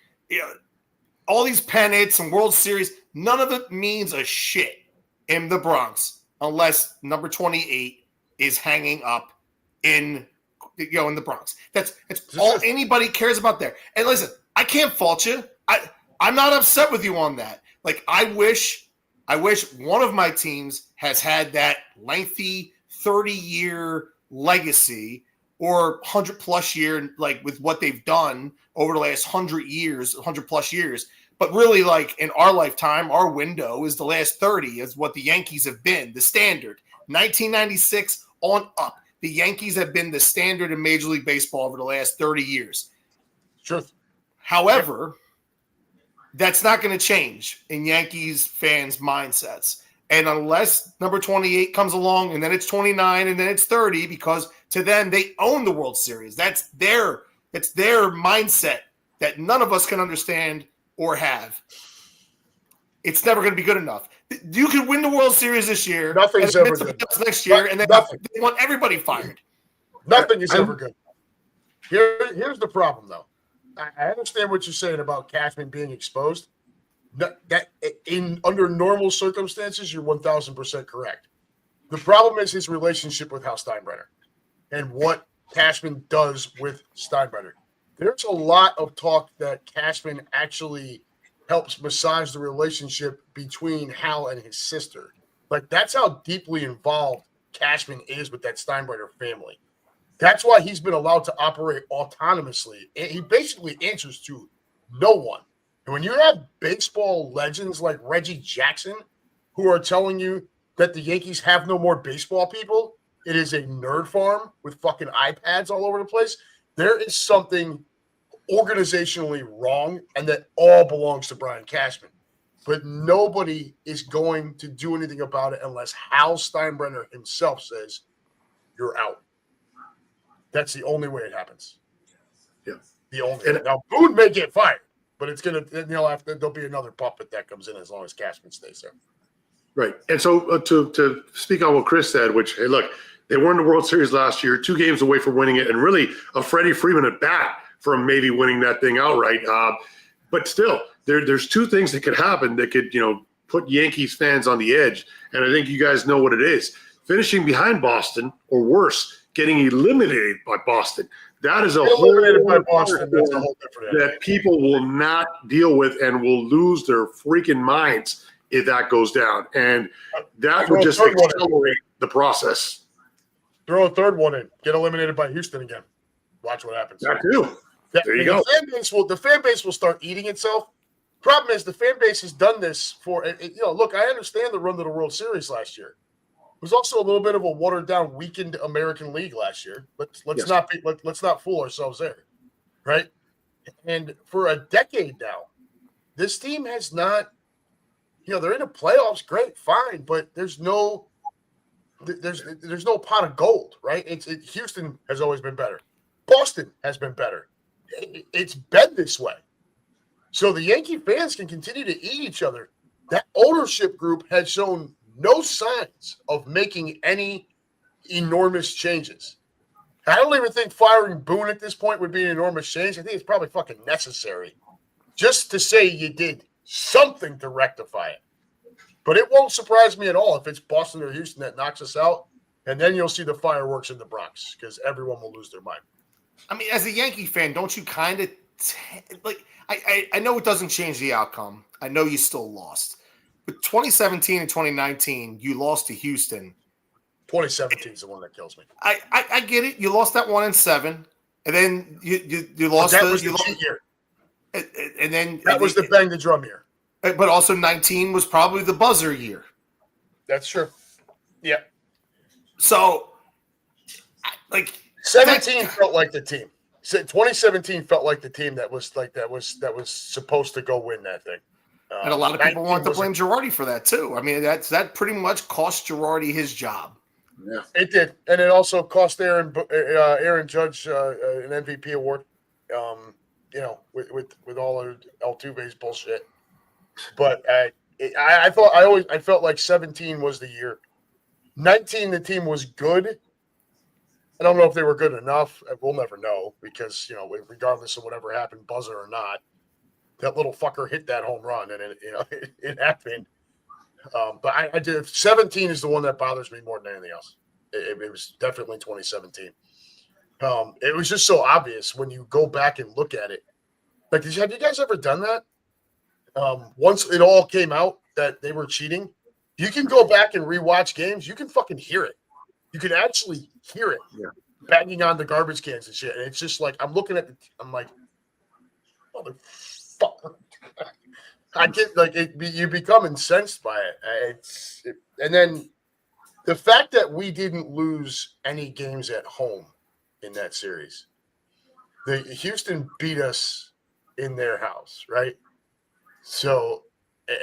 B: all these pennants and World Series. None of it means a shit in the Bronx unless number 28 is hanging up in the Bronx. That's all anybody cares about there. And listen, I can't fault you. I'm not upset with you on that. Like, I wish one of my teams has had that lengthy 30-year legacy or 100+ year, like with what they've done over the last 100+ years. But really, like in our lifetime, our window is the last 30 is what the Yankees have been, the standard. 1996 on up. The Yankees have been the standard in Major League Baseball over the last 30 years.
A: Sure.
B: However, that's not going to change in Yankees fans' mindsets. And unless number 28 comes along and then it's 29 and then it's 30, because to them they own the World Series. That's their mindset that none of us can understand or have. It's never going to be good enough. You can win the World Series this year.
A: Nothing's ever good.
B: Next year, and then they want everybody fired.
A: Nothing is ever good. Here's the problem, though. I understand what you're saying about Cashman being exposed. That under normal circumstances, you're 1,000% correct. The problem is his relationship with Hal Steinbrenner and what Cashman does with Steinbrenner. There's a lot of talk that Cashman actually helps massage the relationship between Hal and his sister. Like, that's how deeply involved Cashman is with that Steinbrenner family. That's why he's been allowed to operate autonomously. He basically answers to no one. And when you have baseball legends like Reggie Jackson who are telling you that the Yankees have no more baseball people, it is a nerd farm with fucking iPads all over the place. There is something organizationally wrong, and that all belongs to Brian Cashman. But nobody is going to do anything about it unless Hal Steinbrenner himself says, you're out. That's the only way it happens.
C: Yeah.
A: The only way. Now, Boone may get fired, but it's going to, there'll be another puppet that comes in as long as Cashman stays there.
C: Right. And so to speak on what Chris said, which, hey, look, they won the World Series last year, 2 games away from winning it, and really a Freddie Freeman at bat from maybe winning that thing outright. But still, there's 2 things that could happen that could, put Yankees fans on the edge. And I think you guys know what it is. Finishing behind Boston, or worse, getting eliminated by Boston. That is a whole
A: Boston, that's a whole different
C: that people will not deal with and will lose their freaking minds if that goes down. And that would just accelerate the process.
A: Throw a third one in. Get eliminated by Houston again. Watch what happens.
C: That too. There you go.
A: The fan base will start eating itself. Problem is, the fan base has done this for look, I understand the run to the World Series last year. It was also a little bit of a watered down, weakened American League last year. Let's not fool ourselves there, right? And for a decade now, this team has not. They're in the playoffs, great, fine, but there's no pot of gold, right? Houston has always been better. Boston has been better. It's been this way. So the Yankee fans can continue to eat each other. That ownership group has shown no signs of making any enormous changes. I don't even think firing Boone at this point would be an enormous change. I think it's probably fucking necessary just to say you did something to rectify it. But it won't surprise me at all if it's Boston or Houston that knocks us out, and then you'll see the fireworks in the Bronx because everyone will lose their mind.
B: I mean, as a Yankee fan, don't you kind of I know it doesn't change the outcome. I know you still lost. But 2017 and 2019, you lost to Houston.
A: 2017 is the one that kills me.
B: I get it. You lost that 1 and 7, and then you lost
A: the cheat year.
B: And then
A: that was the bang the drum year.
B: But also 19 was probably the buzzer year.
A: That's true. Yeah.
B: So,
A: 17 felt like the team. 2017 felt like the team that was supposed to go win that thing.
B: And a lot of people want to blame Girardi for that too. I mean, that pretty much cost Girardi his job.
A: Yeah, it did, and it also cost Aaron Judge an MVP award. With all of Altuve's bullshit. But I felt like 17 was the year. 19, the team was good. I don't know if they were good enough. We'll never know because, regardless of whatever happened, buzzer or not, that little fucker hit that home run and it happened. But I did. 17 is the one that bothers me more than anything else. It was definitely 2017. It was just so obvious when you go back and look at it. Like, have you guys ever done that? Once it all came out that they were cheating, you can go back and rewatch games. You can fucking hear it. You can actually hear it banging on the garbage cans and shit. And it's just like, I'm looking at I'm like, motherfucker. I get you become incensed by it. And then the fact that we didn't lose any games at home in that series. The Houston beat us in their house, right? So,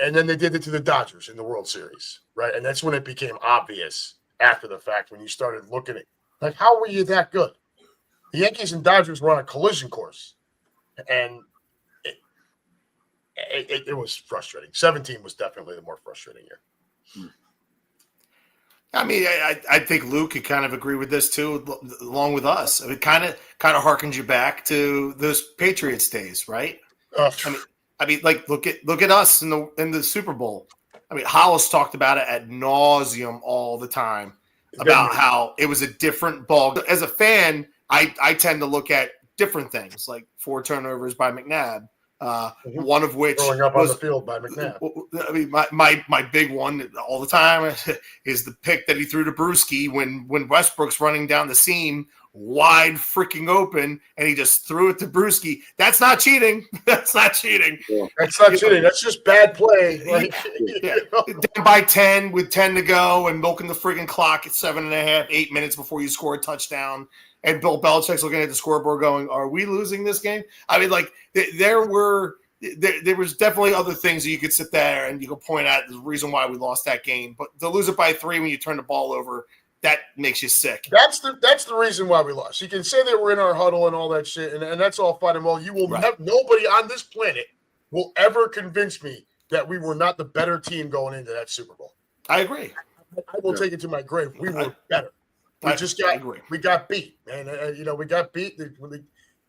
A: and then they did it to the Dodgers in the World Series, right? And that's when it became obvious after the fact when you started looking at, like, how were you that good? The Yankees and Dodgers were on a collision course, and it was frustrating. 17 was definitely the more frustrating year.
B: I mean, I think Luke could kind of agree with this too, along with us. It kind of harkens you back to those Patriots days, right? I mean, like look at us in the Super Bowl. I mean, Hollis talked about it ad nauseum all the time about how it was a different ball. As a fan, I tend to look at different things, like 4 turnovers by McNabb One of which
A: Throwing up
B: was
A: on the field by McNabb.
B: I mean, my big one all the time is the pick that he threw to Brewski when Westbrook's running down the seam wide freaking open, and he just threw it to Brewski. That's not cheating. That's not cheating.
C: Yeah.
A: That's not cheating. That's just bad play. Like,
B: Yeah. Down by 10 with 10 to go and milking the freaking clock at 7.5, 8 minutes before you score a touchdown. And Bill Belichick's looking at the scoreboard going, are we losing this game? I mean, like, there was definitely other things that you could sit there and you could point out the reason why we lost that game. But to lose it by 3 when you turn the ball over, that makes you sick.
A: That's the reason why we lost. You can say that we're in our huddle and all that shit, and that's all fine and well. You will have nobody on this planet will ever convince me that we were not the better team going into that Super Bowl.
B: I agree.
A: I will take it to my grave. We were better. We got beat, man. We got beat.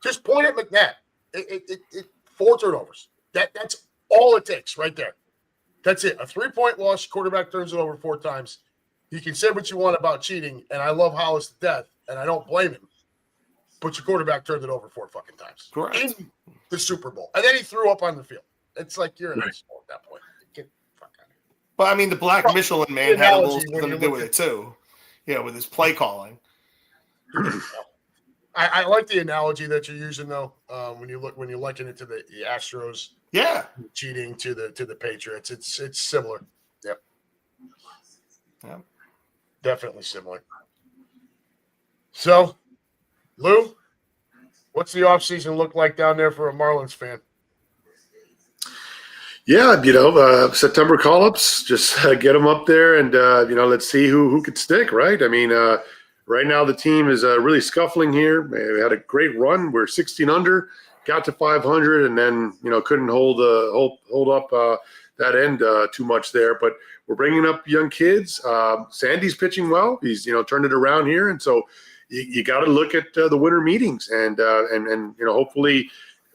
A: Just point at McNabb. It 4 turnovers. That's all it takes right there. That's it. A 3-point loss. Quarterback turns it over 4 times. You can say what you want about cheating, and I love Hollis to death, and I don't blame him. But your quarterback turned it over 4 fucking times.
B: Correct.
A: In the Super Bowl. And then he threw up on the field. It's like you're an asshole at that point. Get the fuck out of here.
B: But, I mean, the Black Michelin man had a little something to do with it, too. Yeah, with his play calling.
A: I like the analogy that you're using, though, when you liken it to the Astros.
B: Yeah.
A: Cheating to the Patriots. It's similar. Yep.
B: Yeah.
A: Definitely similar. So, Lou, what's the offseason look like down there for a Marlins fan?
C: Yeah, September call-ups, just get them up there and, let's see who could stick, right? I mean, right now the team is really scuffling here. We had a great run. We're 16 under, got to 500, and then, couldn't hold up that end too much there. But we're bringing up young kids. Sandy's pitching well. He's, turned it around here. And so you got to look at the winter meetings and hopefully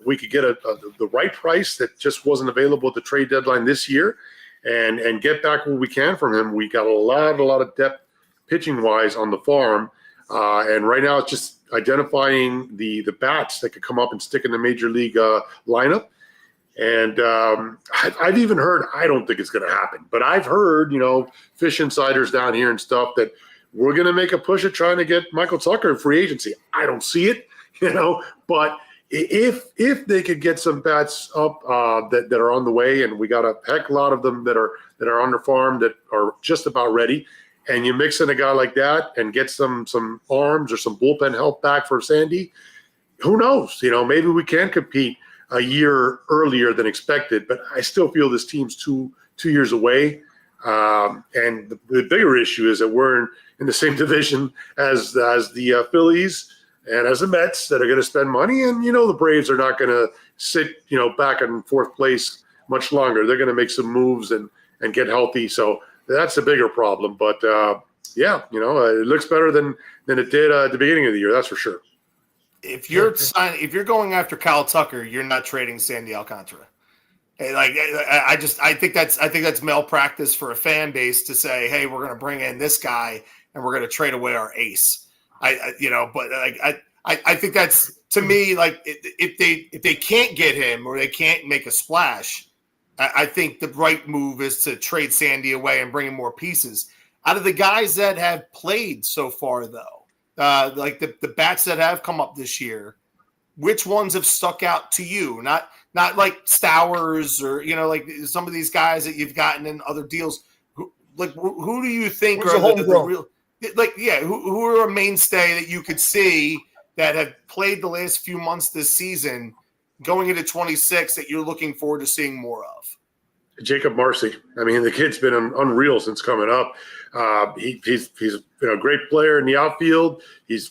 C: we could get the right price that just wasn't available at the trade deadline this year and get back what we can from him. We got a lot of depth pitching wise on the farm. And right now it's just identifying the bats that could come up and stick in the major league lineup. And I've even heard, I don't think it's going to happen, but I've heard, fish insiders down here and stuff that we're going to make a push at trying to get Michael Tucker in free agency. I don't see it, but if they could get some bats up that are on the way, and we got a heck of a lot of them that are on the farm that are just about ready, and you mix in a guy like that and get some arms or some bullpen help back for Sandy, who knows? Maybe we can compete a year earlier than expected, but I still feel this team's two years away. And the bigger issue is that we're in the same division as the Phillies and as the Mets that are going to spend money. And, the Braves are not going to sit, back in 4th place much longer. They're going to make some moves and get healthy. So that's a bigger problem. But, it looks better than it did at the beginning of the year. That's for sure.
B: If you're going after Kyle Tucker, you're not trading Sandy Alcantara. I think that's malpractice for a fan base to say, hey, we're going to bring in this guy and we're going to trade away our ace. I think that's, to me, like, if they can't get him or they can't make a splash, I think the right move is to trade Sandy away and bring in more pieces. Out of the guys that have played so far, though, like the bats that have come up this year, which ones have stuck out to you? Not like Stowers or, like some of these guys that you've gotten in other deals. Who do you think are the real, who are a mainstay that you could see that have played the last few months this season going into 26 that you're looking forward to seeing more of?
C: Jacob Marcy. I mean, the kid's been unreal since coming up. He's been a great player in the outfield. He's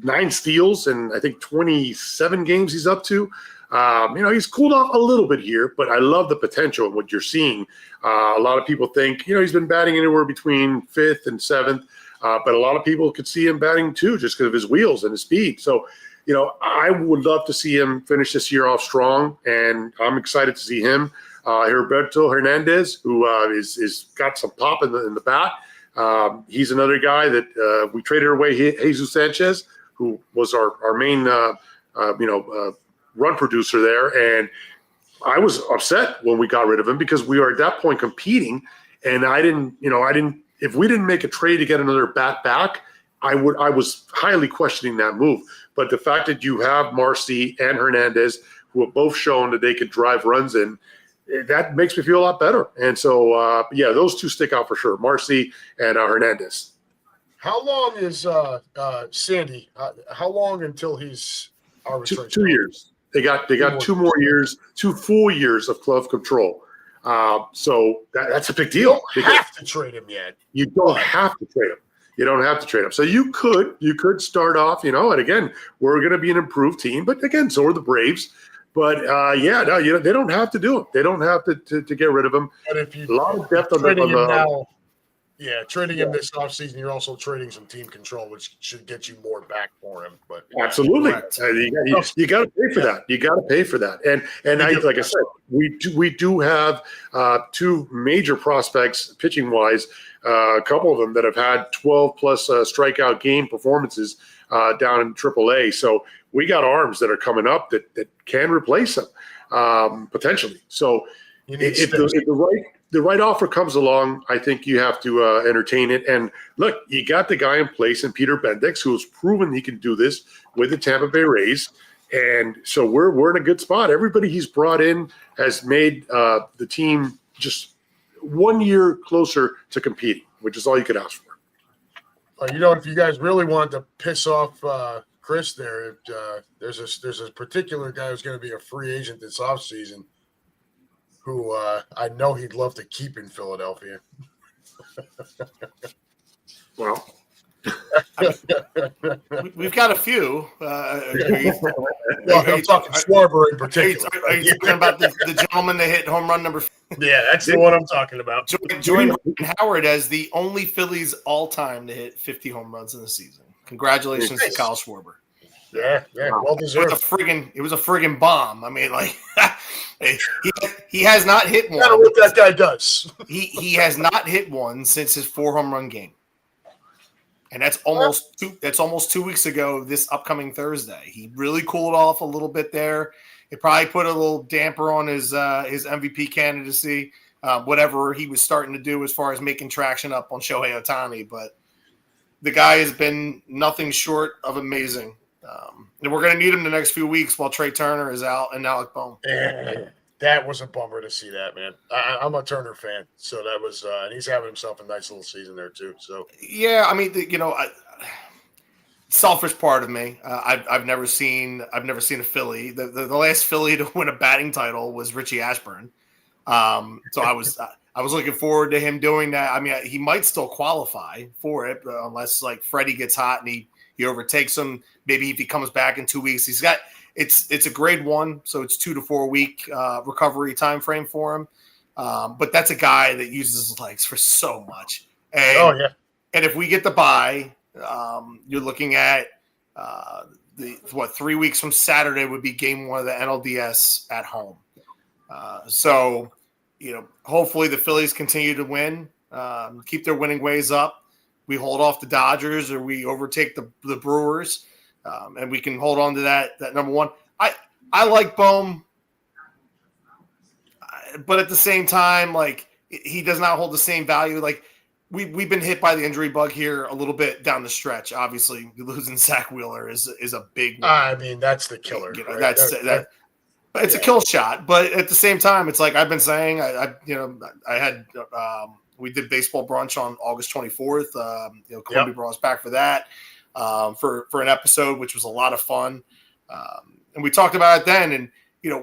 C: 9 steals and I think 27 games he's up to. He's cooled off a little bit here, but I love the potential of what you're seeing. A lot of people think, he's been batting anywhere between 5th and 7th, but a lot of people could see him batting too just because of his wheels and his speed. So, I would love to see him finish this year off strong, and I'm excited to see him. Herberto Hernandez, who is got some pop in the bat. He's another guy that we traded away Jesus Sanchez, who was our main run producer there, and I was upset when we got rid of him because we were at that point competing, and I didn't. If we didn't make a trade to get another bat back, I was highly questioning that move. But the fact that you have Marcy and Hernandez, who have both shown that they could drive runs in, that makes me feel a lot better. And so, those two stick out for sure, Marcy and Hernandez.
A: How long is Sandy? How long until he's arbitrary?
C: 2 years. They got 2 more years, 2 full years of glove control. So that's a big deal.
A: You don't have to trade him yet.
C: You don't have to trade him. You don't have to trade him. So you could start off, and again, we're going to be an improved team. But again, so are the Braves. But they don't have to do it. They don't have to get rid of him.
A: But if you
C: a lot of depth on
A: trading him
C: the
A: now. Yeah, trading him this offseason, you're also trading some team control, which should get you more back for him. But
C: absolutely, you got to pay for that. You got to pay for that. And like I said, we do have 2 major prospects pitching wise. A couple of them that have had 12 plus strikeout game performances down in AAA. So we got arms that are coming up that can replace them potentially. So if the right offer comes along, I think you have to entertain it. And look, you got the guy in place in Peter Bendix, who has proven he can do this with the Tampa Bay Rays. And so we're in a good spot. Everybody he's brought in has made the team just 1 year closer to competing, which is all you could ask for.
A: If you guys really wanted to piss off Chris there, there's a particular guy who's going to be a free agent this offseason who I know he'd love to keep in Philadelphia.
C: Well,
B: we've got a few.
A: I'm talking Schwarber in particular.
B: Are you talking about the gentleman that hit home run number 5?
A: Yeah, that's the one I'm talking about.
B: Join Howard as the only Phillies all-time to hit 50 home runs in the season. Congratulations to Kyle Schwarber.
A: Yeah, well deserved.
B: It was a friggin' bomb. I mean, like he has not hit one.
A: I don't know what that guy does.
B: He has not hit one since his 4 home run game. And that's almost 2 weeks ago this upcoming Thursday. He really cooled off a little bit there. It probably put a little damper on his MVP candidacy, whatever he was starting to do as far as making traction up on Shohei Ohtani. But the guy has been nothing short of amazing. And we're going to need him the next few weeks while Trey Turner is out and Alec Bohm.
A: That was a bummer to see that, man. I'm a Turner fan, so that was and he's having himself a nice little season there too. So
B: yeah, I mean, selfish part of me. I've never seen a Philly. The last Philly to win a batting title was Richie Ashburn. So I was looking forward to him doing that. I mean, he might still qualify for it unless like Freddie gets hot and he overtakes him. Maybe if he comes back in 2 weeks, it's a grade 1, so it's 2 to 4 week recovery time frame for him. But that's a guy that uses his legs for so much. And if we get the bye, you're looking at 3 weeks from Saturday would be game 1 of the NLDS at home. So hopefully the Phillies continue to win, keep their winning ways up. We hold off the Dodgers or we overtake the Brewers. And we can hold on to that number 1. I like Bohm, but at the same time, like he does not hold the same value. Like we've been hit by the injury bug here a little bit down the stretch. Obviously, losing Zach Wheeler is a big one.
A: I mean, that's the killer. Right?
B: It's a kill shot, but at the same time, it's like I've been saying. We did baseball brunch on August 24th. Columbia brought us back for that. For an episode, which was a lot of fun. And we talked about it then. And,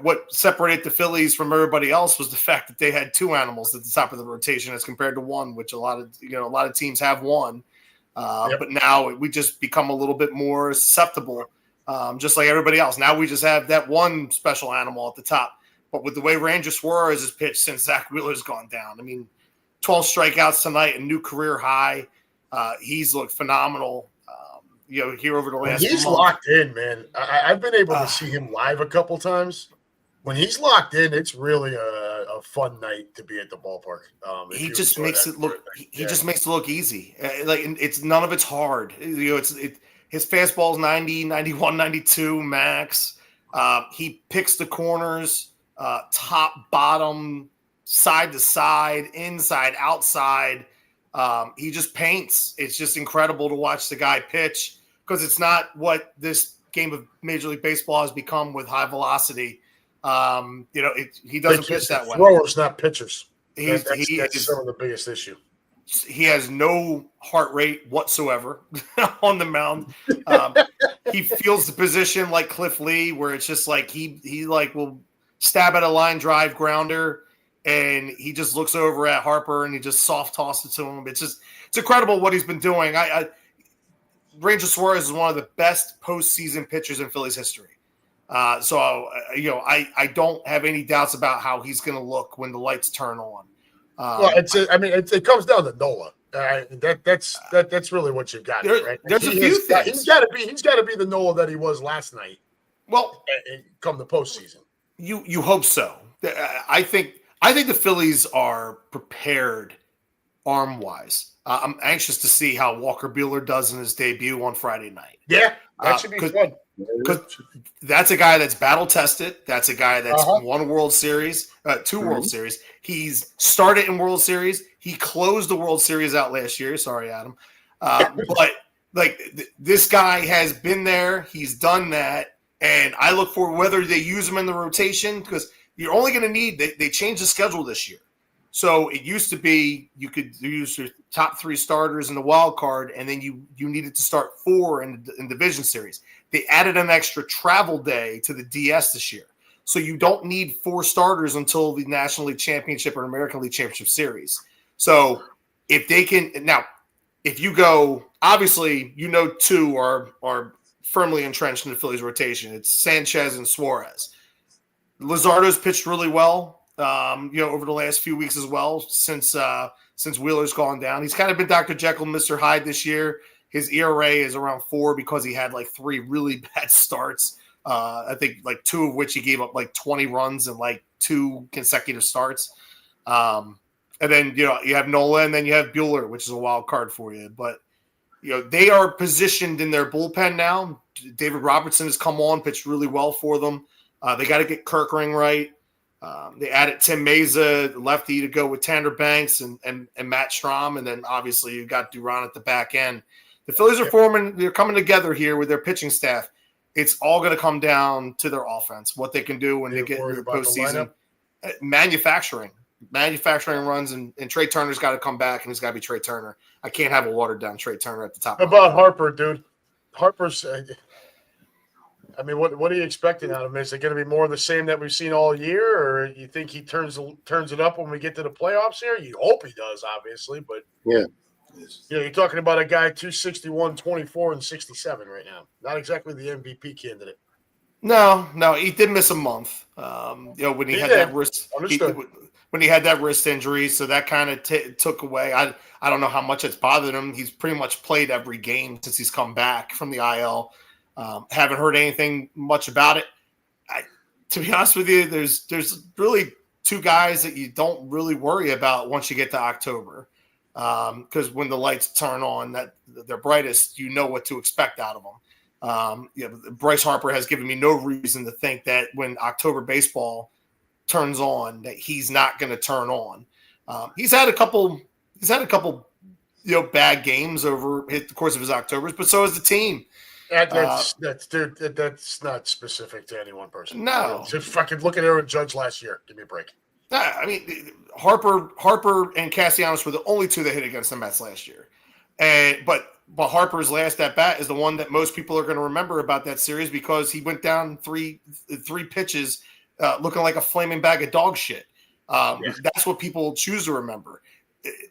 B: what separated the Phillies from everybody else was the fact that they had 2 animals at the top of the rotation as compared to 1, which a lot of teams have 1. But now we just become a little bit more susceptible, just like everybody else. Now we just have that 1 special animal at the top. But with the way Ranger Suarez has pitched since Zach Wheeler's gone down, I mean, 12 strikeouts tonight, a new career high. He's looked phenomenal. Here over the last
A: he's
B: month.
A: Locked in, man. I've been able to see him live a couple times. When he's locked in, it's really a fun night to be at the ballpark.
B: He just makes it look. He just makes it look easy. It's none of it's hard. His fastball's 90, 91, 92 max. He picks the corners. top, bottom, side to side, inside, outside. He just paints. It's just incredible to watch the guy pitch because it's not what this game of Major League Baseball has become with high velocity. He doesn't pitch that way.
A: Throwers, not pitchers.
B: That's
A: some of the biggest issue.
B: He has no heart rate whatsoever on the mound. He feels the position like Cliff Lee, where it's just like he will stab at a line drive grounder, and he just looks over at Harper and he just soft tosses it to him. It's incredible what he's been doing. Ranger Suarez is one of the best postseason pitchers in Phillies history. So I don't have any doubts about how he's going to look when the lights turn on.
A: It comes down to Nola. That's really what you've got, right?
B: There's a few things.
A: He's got to be the Nola that he was last night.
B: Well,
A: come the postseason,
B: you hope so. I think the Phillies are prepared arm wise. I'm anxious to see how Walker Buehler does in his debut on Friday night.
A: Yeah, that should be fun.
B: Because that's a guy that's battle tested. That's a guy that's won World Series, two World Series. He's started in World Series. He closed the World Series out last year. Sorry, Adam. But this guy has been there. He's done that. And I look for whether they use him in the rotation because you're only going to need – they changed the schedule this year. So it used to be you could use your top 3 starters in the wild card, and then you needed to start 4 in division series. They added an extra travel day to the DS this year. So you don't need 4 starters until the National League Championship or American League Championship Series. So if they can – now, if you go – obviously, 2 are firmly entrenched in the Phillies rotation. It's Sanchez and Suarez. Luzardo's pitched really well. Over the last few weeks as well, since Wheeler's gone down. He's kind of been Dr. Jekyll, Mr. Hyde this year. His ERA is around 4 because he had 3 really bad starts. I think 2 of which he gave up 20 runs in 2 consecutive starts. And then, you have Nola and then you have Buehler, which is a wild card for you. But, they are positioned in their bullpen now. David Robertson has come on, pitched really well for them. They got to get Kirkring right. They added Tim Meza, lefty, to go with Tanner Banks and Matt Strahm, and then obviously you got Duran at the back end. The Phillies are they're coming together here with their pitching staff. It's all going to come down to their offense, what they can do when they get into the postseason. Manufacturing runs, and Trey Turner's got to come back, and it's got to be Trey Turner. I can't have a watered-down Trey Turner at the top.
A: How about Harper, dude? Harper's what are you expecting out of him? Is it going to be more of the same that we've seen all year, or you think he turns it up when we get to the playoffs here? You hope he does, obviously, but you're talking about a guy 261, 24, and 67 right now. Not exactly the MVP candidate.
B: No, he did miss a month. When he had that wrist, when he had that wrist injury, so that kind of took away. I don't know how much it's bothered him. He's pretty much played every game since he's come back from the IL. Haven't heard anything much about it. To be honest with you, there's really 2 guys that you don't really worry about once you get to October, because when the lights turn on, that they're brightest, you know what to expect out of them. Bryce Harper has given me no reason to think that when October baseball turns on, that he's not going to turn on. He's had a couple bad games over the course of his Octobers, but so has the team.
A: That's not specific to any one person.
B: No.
A: Just fucking look at Aaron Judge last year. Give me a break.
B: Harper and Castellanos were the only 2 that hit against the Mets last year. But Harper's last at bat is the one that most people are going to remember about that series because he went down three pitches looking like a flaming bag of dog shit. That's what people choose to remember.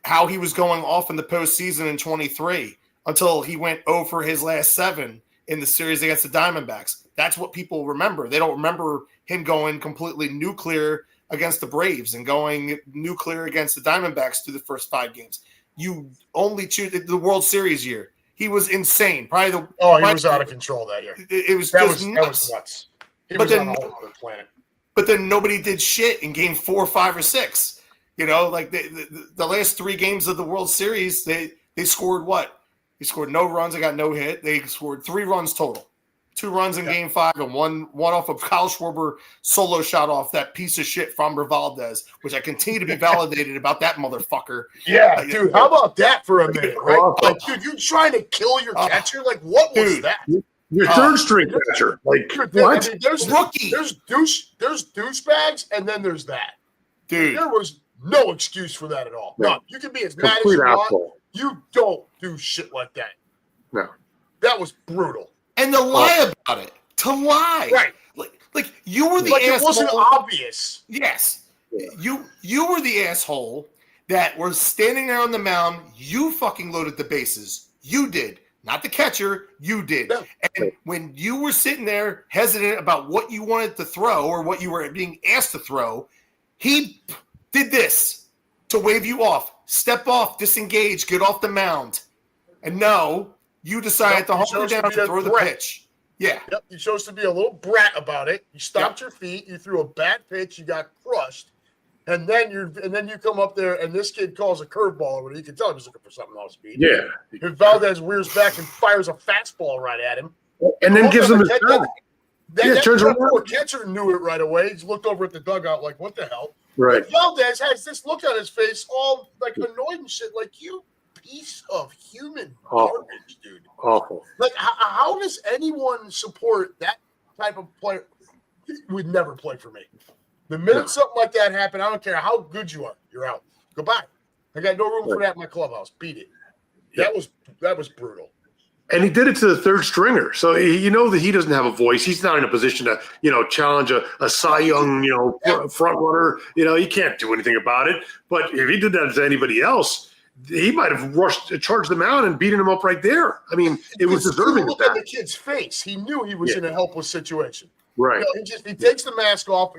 B: How he was going off in the postseason in 23 until he went 0 for his last 7 in the series against the Diamondbacks. That's what people remember. They don't remember him going completely nuclear against the Braves and going nuclear against the Diamondbacks through the first 5 games. You only choose the World Series year. He was insane. He
A: was out of control that year.
B: It was
A: that
B: just
A: was
B: nuts.
A: nuts. He was on a whole other planet.
B: But then nobody did shit in game 4, 5, or 6. The last 3 games of the World Series, they scored what? They scored no runs. They got no hit. They scored 3 runs total. 2 runs in Game 5 and one off of Kyle Schwarber solo shot off that piece of shit from Valdez, which I continue to be validated about that motherfucker.
A: Yeah, dude. How about that for a minute, right? Like, dude, you trying to kill your catcher? Like, what was that?
C: Your third string catcher. Like, what?
A: I mean, there's
B: rookie.
A: There's douchebags, and then there's that.
B: Dude.
A: There was no excuse for that at all. No, you can be as mad as
C: Complete
A: you want.
C: asshole.
A: You don't do shit like that.
C: No.
A: That was brutal.
B: And to lie about it. To lie.
A: Right.
B: Like you were the
A: like
B: asshole.
A: It wasn't obvious.
B: Yes.
C: Yeah.
B: You were the asshole that was standing there on the mound. You fucking loaded the bases. You did. Not the catcher. You did.
A: Yeah.
B: And when you were sitting there hesitant about what you wanted to throw or what you were being asked to throw, he did this to wave you off. Step off, disengage, get off the mound. And no, you decided to hunker down to throw the pitch. Yeah.
A: Yep. You chose to be a little brat about it. You stomped your feet. You threw a bad pitch. You got crushed. And then you come up there, and this kid calls a curveball, or you can tell he was looking for something off speed.
C: Yeah.
A: And Valdez rears back and fires a fastball right at him.
C: And then gives him a shot.
A: That catcher knew it right away. He looked over at the dugout like, what the hell?
C: Right.
A: And Valdez has this look on his face, all like annoyed and shit, like, you piece of human garbage, dude.
C: Awful.
A: Like, how does anyone support that type of player? He would never play for me. The minute something like that happened, I don't care how good you are, you're out. Goodbye. I got no room for that in my clubhouse. Beat it. That was brutal.
C: And he did it to the third stringer. So you know that he doesn't have a voice. He's not in a position to, challenge a Cy Young, front runner. He can't do anything about it. But if he did that to anybody else, he might have charged them out and beaten him up right there. I mean, it was deserving of that.
A: Look at the kid's face. He knew he was in a helpless situation.
C: Right.
A: He takes the mask off.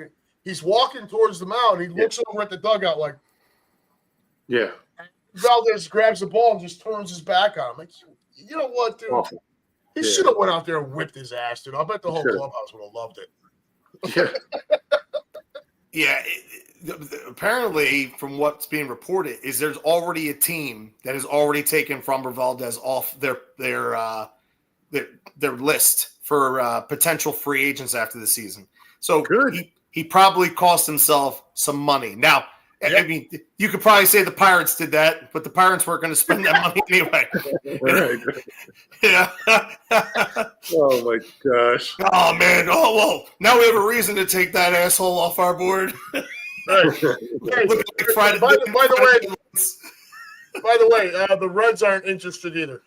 A: He's walking towards the mound. He looks over at the dugout like,
C: yeah.
A: Valdez grabs the ball and just turns his back on him. Like, you know what, dude?
C: Awful.
A: He should have went out there and whipped his ass, dude. I bet the whole clubhouse would have loved it.
C: Yeah.
B: Apparently, from what's being reported, is there's already a team that has already taken Framber Valdez off their list for potential free agents after the season. So he probably cost himself some money. Now, I mean, you could probably say the Pirates did that, but the Pirates weren't going to spend that money anyway.
C: Right.
B: Yeah.
C: Oh, my gosh.
B: Oh, man. Oh, well, now we have a reason to take that asshole off our board.
A: Right. By the way, the Reds aren't interested either.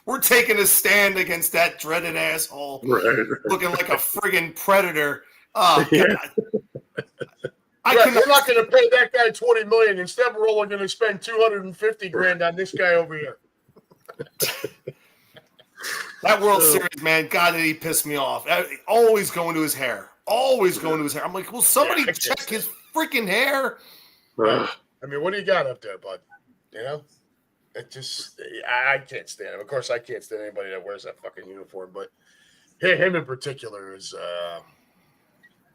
B: We're taking a stand against that dreaded asshole, looking like a friggin' predator. Oh, God.
A: We're not going to pay that guy $20 million. Instead, we're only going to spend $250,000 on this guy over here.
B: That World Series, man, God, did he piss me off? Always going to his hair. I'm like, will somebody check his freaking hair?
A: I mean, what do you got up there, bud? It just, I can't stand him. Of course, I can't stand anybody that wears that fucking uniform, but him in particular is,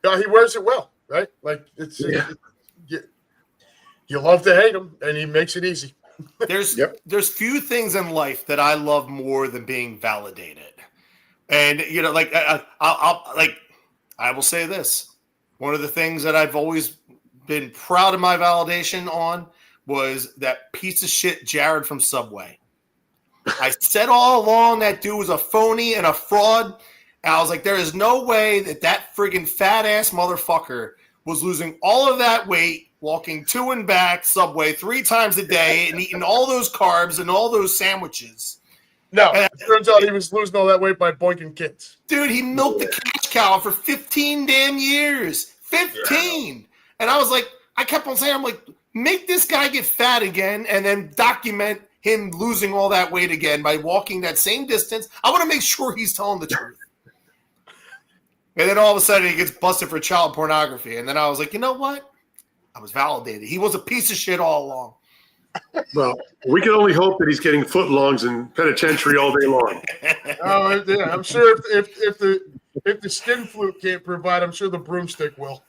A: he wears it well, right? Like, you love to hate him, and he makes it easy.
B: There's few things in life that I love more than being validated. And, I will say this. One of the things that I've always been proud of my validation on was that piece of shit Jared from Subway. I said all along that dude was a phony and a fraud. And I was like, there is no way that friggin' fat-ass motherfucker was losing all of that weight, walking to and back Subway 3 times a day and eating all those carbs and all those sandwiches.
A: No, it turns out he was losing all that weight by boinking kids.
B: Dude, he milked the cash cow for 15 damn years. 15! Yeah. And I was like, I kept on saying, I'm like, make this guy get fat again and then document him losing all that weight again by walking that same distance. I want to make sure he's telling the truth. And then all of a sudden he gets busted for child pornography. And then I was like, you know what? I was validated. He was a piece of shit all along.
C: Well, we can only hope that he's getting footlongs in penitentiary all day long.
A: Oh, yeah. I'm sure if the skin flute can't provide, I'm sure the broomstick will.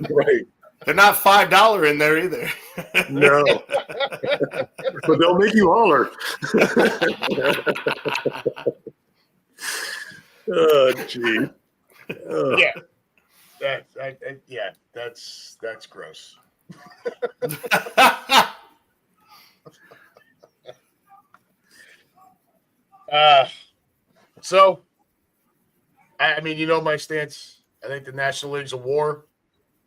C: Right.
B: They're not $5 in there either.
C: No. But they'll make you holler. Oh, gee.
A: Yeah. That's gross. So, I mean, you know my stance. I think the National League's a war.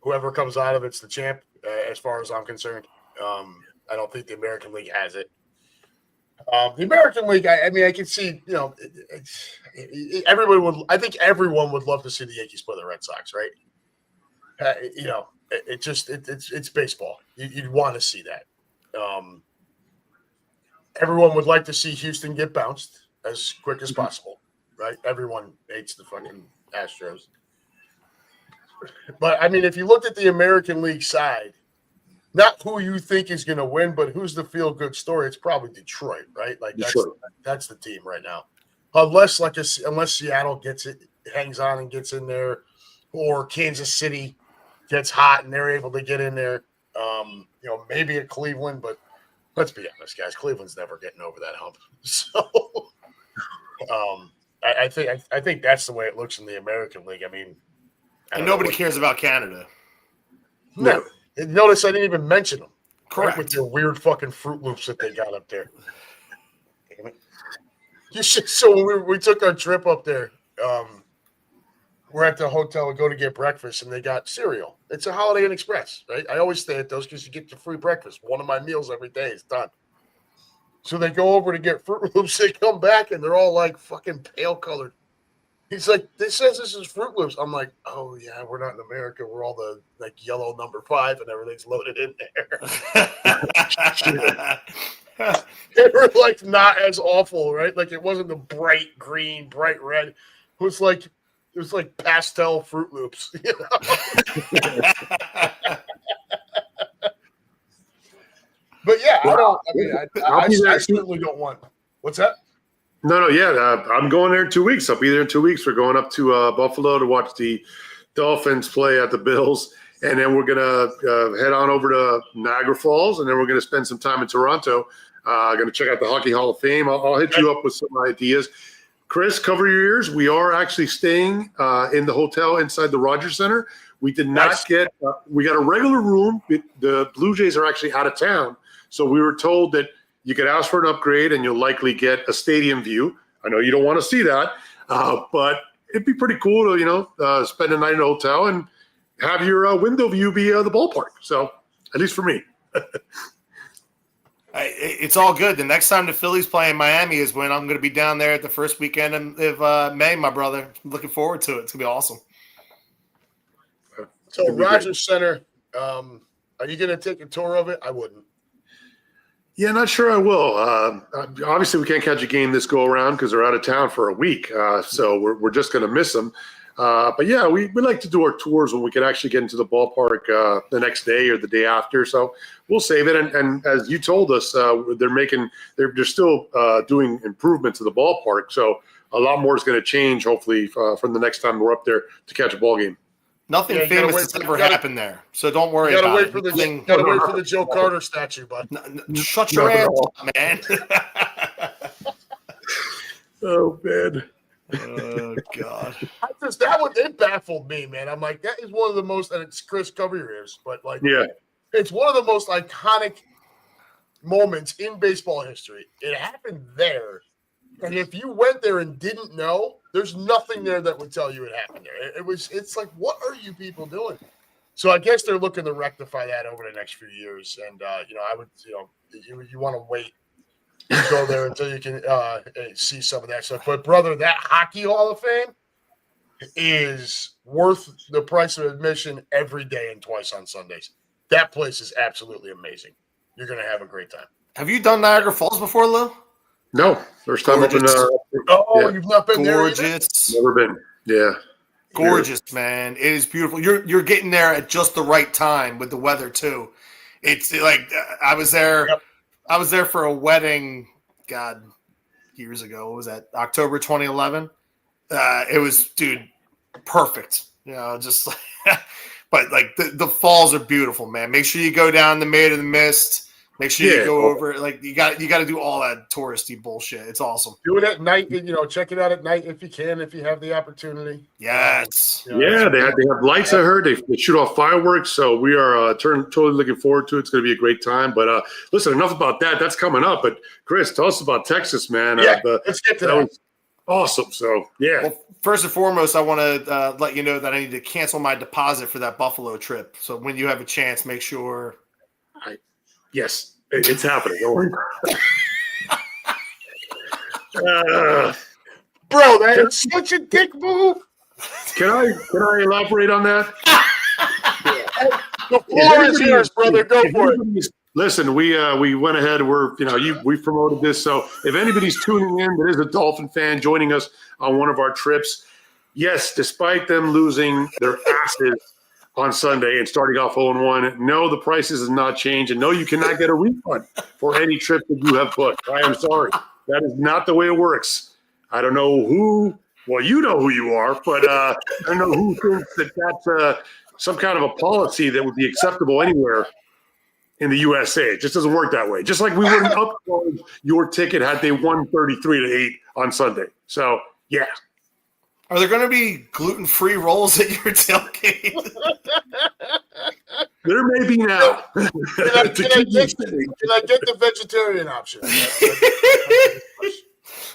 A: Whoever comes out of it's the champ, as far as I'm concerned. I don't think the American League has it. The American League, I mean, I can see, you know, I think everyone would love to see the Yankees play the Red Sox, right? You know, it's baseball. You'd want to see that. Everyone would like to see Houston get bounced as quick as possible, right? Everyone hates the fucking Astros. But, I mean, if you looked at the American League side, not who you think is going to win, but who's the feel-good story, it's probably Detroit, right? Like, that's the team right now. Unless Seattle gets it, hangs on and gets in there, or Kansas City gets hot and they're able to get in there. You know, maybe at Cleveland, but let's be honest, guys, Cleveland's never getting over that hump. So, I think that's the way it looks in the American League. I mean,
B: and nobody cares about Canada.
A: No. Notice I didn't even mention them.
B: Correct.
A: Right, with their weird fucking Fruit Loops that they got up there. Damn it. So when we took our trip up there, we're at the hotel and go to get breakfast, and they got cereal. It's a Holiday Inn Express, right? I always stay at those because you get the free breakfast. One of my meals every day is done. So they go over to get Fruit Loops. They come back, and they're all like fucking pale colored. He's like, this says this is Fruit Loops. I'm like, oh, yeah, we're not in America. We're all the like yellow number 5 and everything's loaded in there. They were like not as awful, right? Like it wasn't the bright green, bright red. It was like pastel Fruit Loops. You know? But yeah, I certainly don't want. What's that?
C: No, yeah. I'm going there in 2 weeks. I'll be there in 2 weeks. We're going up to Buffalo to watch the Dolphins play at the Bills. And then we're going to head on over to Niagara Falls. And then we're going to spend some time in Toronto. Going to check out the Hockey Hall of Fame. I'll hit you up with some ideas. Chris, cover your ears. We are actually staying in the hotel inside the Rogers Center. We did not get we got a regular room. The Blue Jays are actually out of town. So we were told that you could ask for an upgrade and you'll likely get a stadium view. I know you don't want to see that, but it'd be pretty cool to, you know, spend a night in a hotel and have your window view be the ballpark. So at least for me.
B: It's all good. The next time the Phillies play in Miami is when I'm going to be down there at the first weekend of May, my brother. I'm looking forward to it. It's going to be awesome.
A: So Rogers Center, are you going to take a tour of it? I wouldn't.
C: Yeah, not sure I will. Obviously, we can't catch a game this go around because they're out of town for a week. So we're just going to miss them. But yeah, we like to do our tours when we can actually get into the ballpark the next day or the day after. So we'll save it. And as you told us, they're still doing improvements to the ballpark. So a lot more is going to change, hopefully, from the next time we're up there to catch a ball game.
B: Nothing famous has ever happened there, so don't worry about it.
A: Gotta wait for the Joe Carter statue, bud.
B: Shut your ass up, man.
C: Oh, man.
B: Oh, God.
A: It baffled me, man. I'm like, that is one of the most, and it's Chris, cover your ears, but like,
C: yeah,
A: it's one of the most iconic moments in baseball history. It happened there. And if you went there and didn't know, there's nothing there that would tell you it happened there. It's like, what are you people doing? So I guess they're looking to rectify that over the next few years. And, I would, you want to wait and go there until you can see some of that stuff. But, brother, that Hockey Hall of Fame is worth the price of admission every day and twice on Sundays. That place is absolutely amazing. You're going to have a great time.
B: Have you done Niagara Falls before, Lou?
C: No, first time up in.
A: You've not been there.
B: Gorgeous.
C: Never been. Yeah.
B: Gorgeous, man. It is beautiful. You're getting there at just the right time with the weather too. It's like I was there. Yep. I was there for a wedding. God, years ago. What was that? October 2011. It was, dude, perfect. You know, just But like the falls are beautiful, man. Make sure you go down the Maid of the Mist. Make sure you go over. Like you got to do all that touristy bullshit. It's awesome.
A: Do it at night. Check it out at night if you can, if you have the opportunity.
B: Yes.
C: Yeah, they have lights. I heard they shoot off fireworks, so we are totally looking forward to it. It's going to be a great time. But listen, enough about that. That's coming up. But Chris, tell us about Texas, man.
A: Yeah, let's get to that.
C: Was awesome. So yeah.
B: Well, first and foremost, I want to let you know that I need to cancel my deposit for that Buffalo trip. So when you have a chance, make sure.
C: Yes, it's happening. Don't worry.
A: Bro, that's such a dick move.
C: Can I elaborate on that?
A: The floor is yours, brother. Go for it.
C: Listen, we went ahead. We promoted this. So if anybody's tuning in that is a Dolphin fan joining us on one of our trips, yes, despite them losing their asses on Sunday and starting off 0-1, no, the prices has not changed, and no, you cannot get a refund for any trip that you have booked. I am sorry. That is not the way it works. I don't know who. Well, you know who you are, but I don't know who thinks that that's some kind of a policy that would be acceptable anywhere in the USA. It just doesn't work that way. Just like we wouldn't upload your ticket had they won 33-8 on Sunday. So, yeah.
B: Are there going to be gluten-free rolls at your tailgate?
C: There may be now.
A: Can I get the vegetarian option?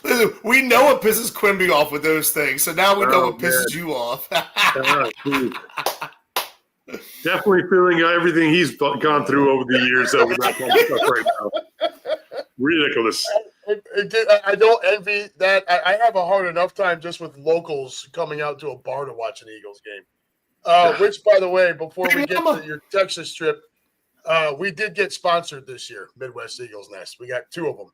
B: Listen, we know what pisses Quimby off with those things, so now we know what pisses you off.
C: Definitely feeling everything he's gone through over the years over that kind of stuff right now. Ridiculous.
A: I don't envy that. I have a hard enough time just with locals coming out to a bar to watch an Eagles game. Which, by the way, before we get to your Texas trip, we did get sponsored this year, Midwest Eagles Nest. We got two of them.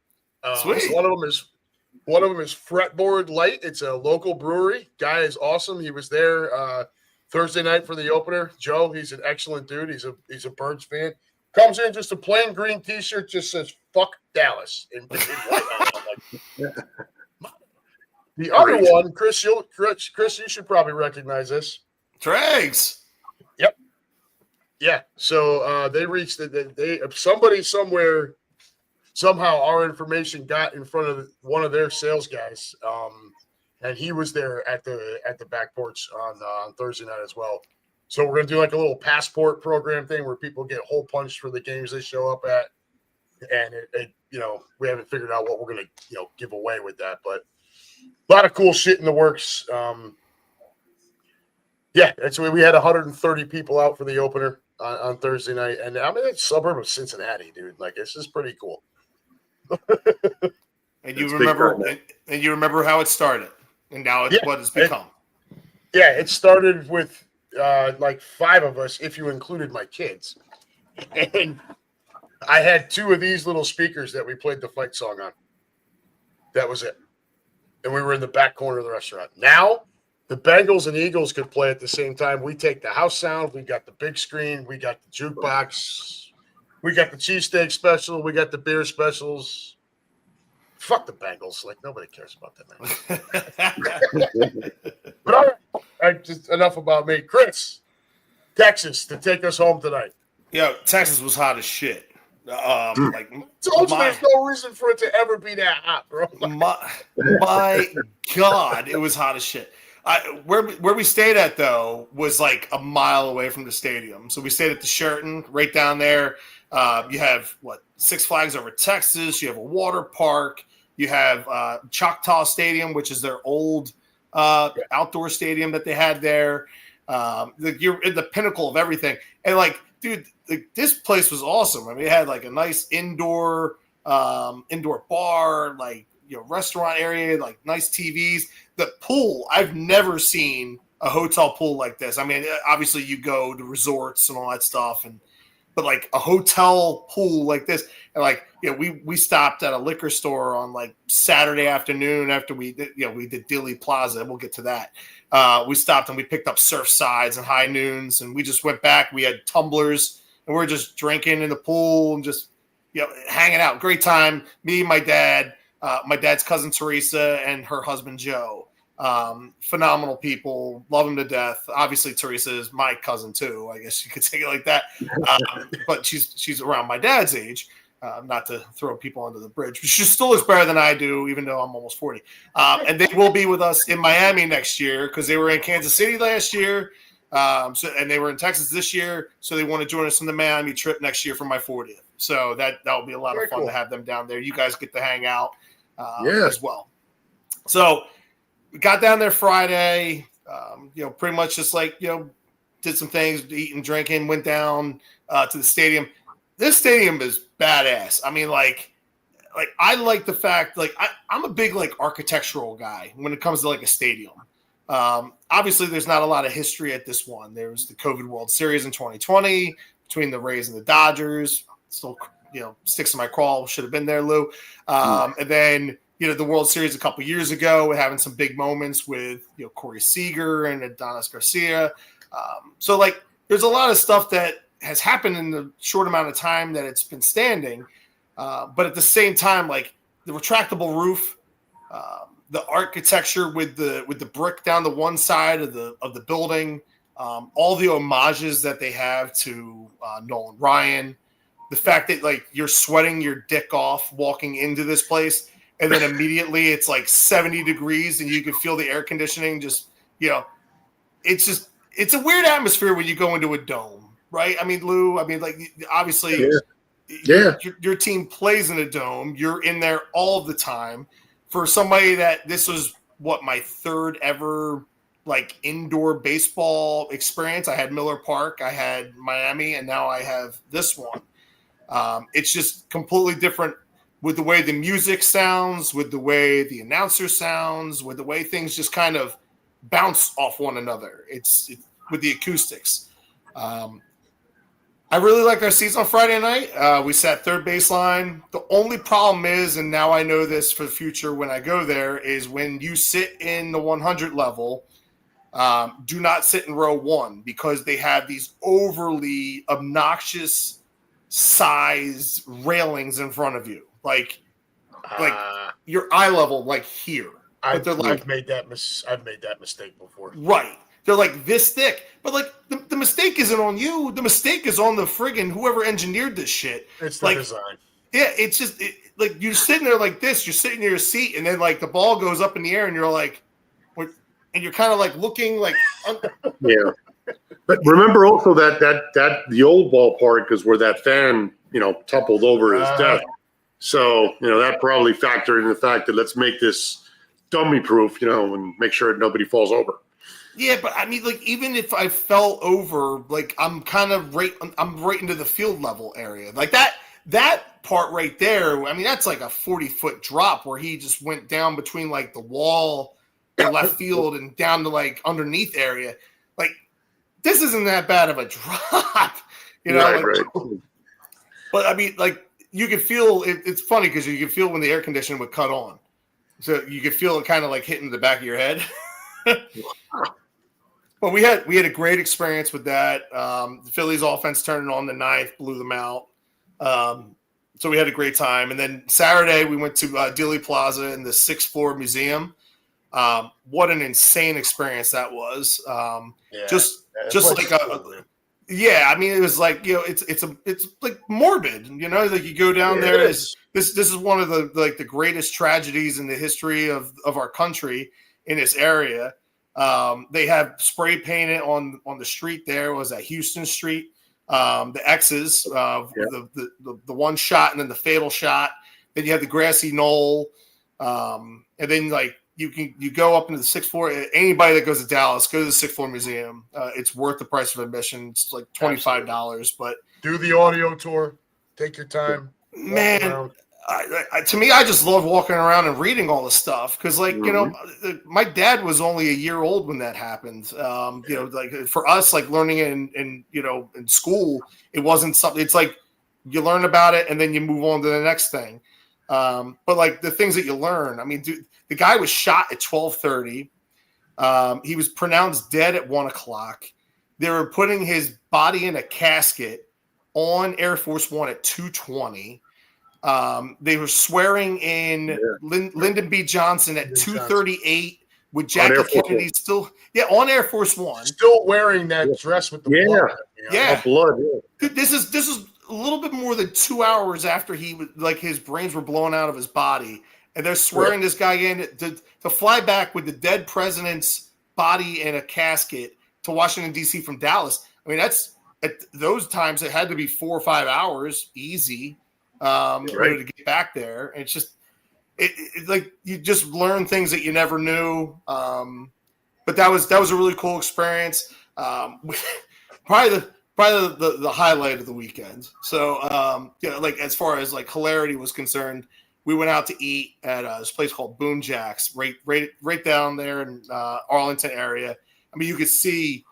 B: Sweet.
A: One of them is Fretboard Light. It's a local brewery. Guy is awesome. He was there Thursday night for the opener. Joe, he's an excellent dude. He's a Birds fan. Comes in just a plain green T-shirt, just says "fuck Dallas" in white. The other one, Chris, you should probably recognize this.
B: Dregs.
A: Yep. Yeah. So they reached somebody somewhere. Somehow our information got in front of one of their sales guys, and he was there at the back porch on Thursday night as well. So we're gonna do like a little passport program thing where people get hole punched for the games they show up at, and we haven't figured out what we're gonna give away with that, but a lot of cool shit in the works. Yeah, that's we had 130 people out for the opener on Thursday night, and I mean it's a suburb of Cincinnati, dude. Like this is pretty cool.
B: And you remember how it started, and now it's what it's become.
A: It started with like 5 of us, if you included my kids, and I had 2 of these little speakers that we played the fight song on. That was it, and we were in the back corner of the restaurant. Now the Bengals and Eagles could play at the same time. We take the house sound, we got the big screen, we got the jukebox. We got the cheesesteak special. We got the beer specials. Fuck the Bengals. Like, nobody cares about that, man. But all right. Just enough about me. Chris, Texas, to take us home tonight.
B: Yeah, Texas was hot as shit. There's
A: no reason for it to ever be that hot, bro.
B: My God, it was hot as shit. Where we stayed at, though, was like a mile away from the stadium. So we stayed at the Sheraton right down there. You have Six Flags Over Texas. You have a water park. You have Choctaw Stadium, which is their old outdoor stadium that they had there. You're in the pinnacle of everything. And dude, this place was awesome. I mean, it had like a nice indoor bar, restaurant area, like nice TVs. The pool, I've never seen a hotel pool like this. I mean, obviously you go to resorts and all that stuff, but like a hotel pool like this, and we stopped at a liquor store on like Saturday afternoon after we did Dilly Plaza. We'll get to that. We stopped and we picked up surf sides and high noons, and we just went back. We had tumblers, and we were just drinking in the pool and just hanging out. Great time. Me, my dad, my dad's cousin Teresa, and her husband Joe. Phenomenal people, love them to death. Obviously, Teresa is my cousin too. I guess you could take it like that. But she's around my dad's age. Not to throw people under the bridge, but she still looks better than I do, even though I'm almost 40. And they will be with us in Miami next year because they were in Kansas City last year. And they were in Texas this year, so they want to join us on the Miami trip next year for my 40th. So that will be a lot of fun to have them down there. You guys get to hang out as well. So we got down there Friday, pretty much just did some things, eating, drinking, went down to the stadium. This stadium is badass. I mean, I like the fact, I'm a big architectural guy when it comes to a stadium. Obviously, there's not a lot of history at this one. There was the COVID World Series in 2020 between the Rays and the Dodgers. Still, sticks in my crawl. Should have been there, Lou. And then, the World Series a couple years ago, having some big moments with, Corey Seager and Adonis Garcia. So, there's a lot of stuff that has happened in the short amount of time that it's been standing. But at the same time, the retractable roof, the architecture with the brick down the one side of the building, all the homages that they have to Nolan Ryan, the fact that you're sweating your dick off walking into this place, and then immediately it's 70 degrees and you can feel the air conditioning. Just it's a weird atmosphere when you go into a dome, right? I mean, Lou, obviously, your team plays in a dome. You're in there all the time. For somebody that this was my third ever indoor baseball experience. I had Miller Park, I had Miami, and now I have this one. It's just completely different with the way the music sounds, with the way the announcer sounds, with the way things just kind of bounce off one another. It's with the acoustics. I really liked our seats on Friday night. We sat third baseline. The only problem is, and now I know this for the future when I go there, is when you sit in the 100 level, do not sit in row one because they have these overly obnoxious size railings in front of you. Your eye level, here.
A: I've made that mistake before.
B: Right. They're this thick, but the mistake isn't on you. The mistake is on the friggin' whoever engineered this shit.
A: It's the design.
B: Yeah, it's just you're sitting there like this. You're sitting in your seat, and then the ball goes up in the air, and you're and you're kind of looking
C: yeah. But remember also that the old ballpark is where that fan toppled over his death. So that probably factored in the fact that let's make this dummy proof, and make sure nobody falls over.
B: Yeah, but I mean, even if I fell over, I'm kind of I'm right into the field level area. That part right there, I mean, that's a 40-foot drop where he just went down between the wall and left field and down to underneath area. This isn't that bad of a drop,
C: Right.
B: But I mean, you could feel it's funny because you could feel when the air conditioning would cut on. So you could feel it kind of hitting the back of your head. But we had a great experience with that. The Phillies offense turned it on the ninth, blew them out. So we had a great time. And then Saturday we went to Dealey Plaza in the 6th floor museum. What an insane experience that was. I mean, it was it's morbid, you go down there. This is one of the greatest tragedies in the history of our country in this area. They have spray painted on the street there. Was at Houston Street. The X's, the one shot and then the fatal shot. Then you have the grassy knoll, and then you go up into the 6th floor. Anybody that goes to Dallas, go to the 6th floor museum. It's worth the price of admission. It's $25, but
A: do the audio tour. Take your time,
B: man. To me, I just love walking around and reading all the stuff because, my dad was only a year old when that happened. For us, learning in school, it wasn't something. It's you learn about it and then you move on to the next thing. But the things that you learn, I mean, dude, the guy was shot at 12:30. He was pronounced dead at 1:00. They were putting his body in a casket on Air Force One at 2:20. They were swearing in Lyndon B. Johnson at 2:38 with Jackie Kennedy still, on Air Force One,
A: still wearing that dress with the blood.
B: Yeah,
C: blood.
B: Yeah. This is a little bit more than 2 hours after he was like his brains were blown out of his body, and they're swearing this guy in to fly back with the dead president's body in a casket to Washington D.C. from Dallas. I mean, that's at those times it had to be 4 or 5 hours easy to get back there. And it's just it like you just learn things that you never knew. But that was a really cool experience. Probably the highlight of the weekend. So like as far as like hilarity was concerned, we went out to eat at this place called Boom Jack's, right down there in Arlington area. I mean, you could see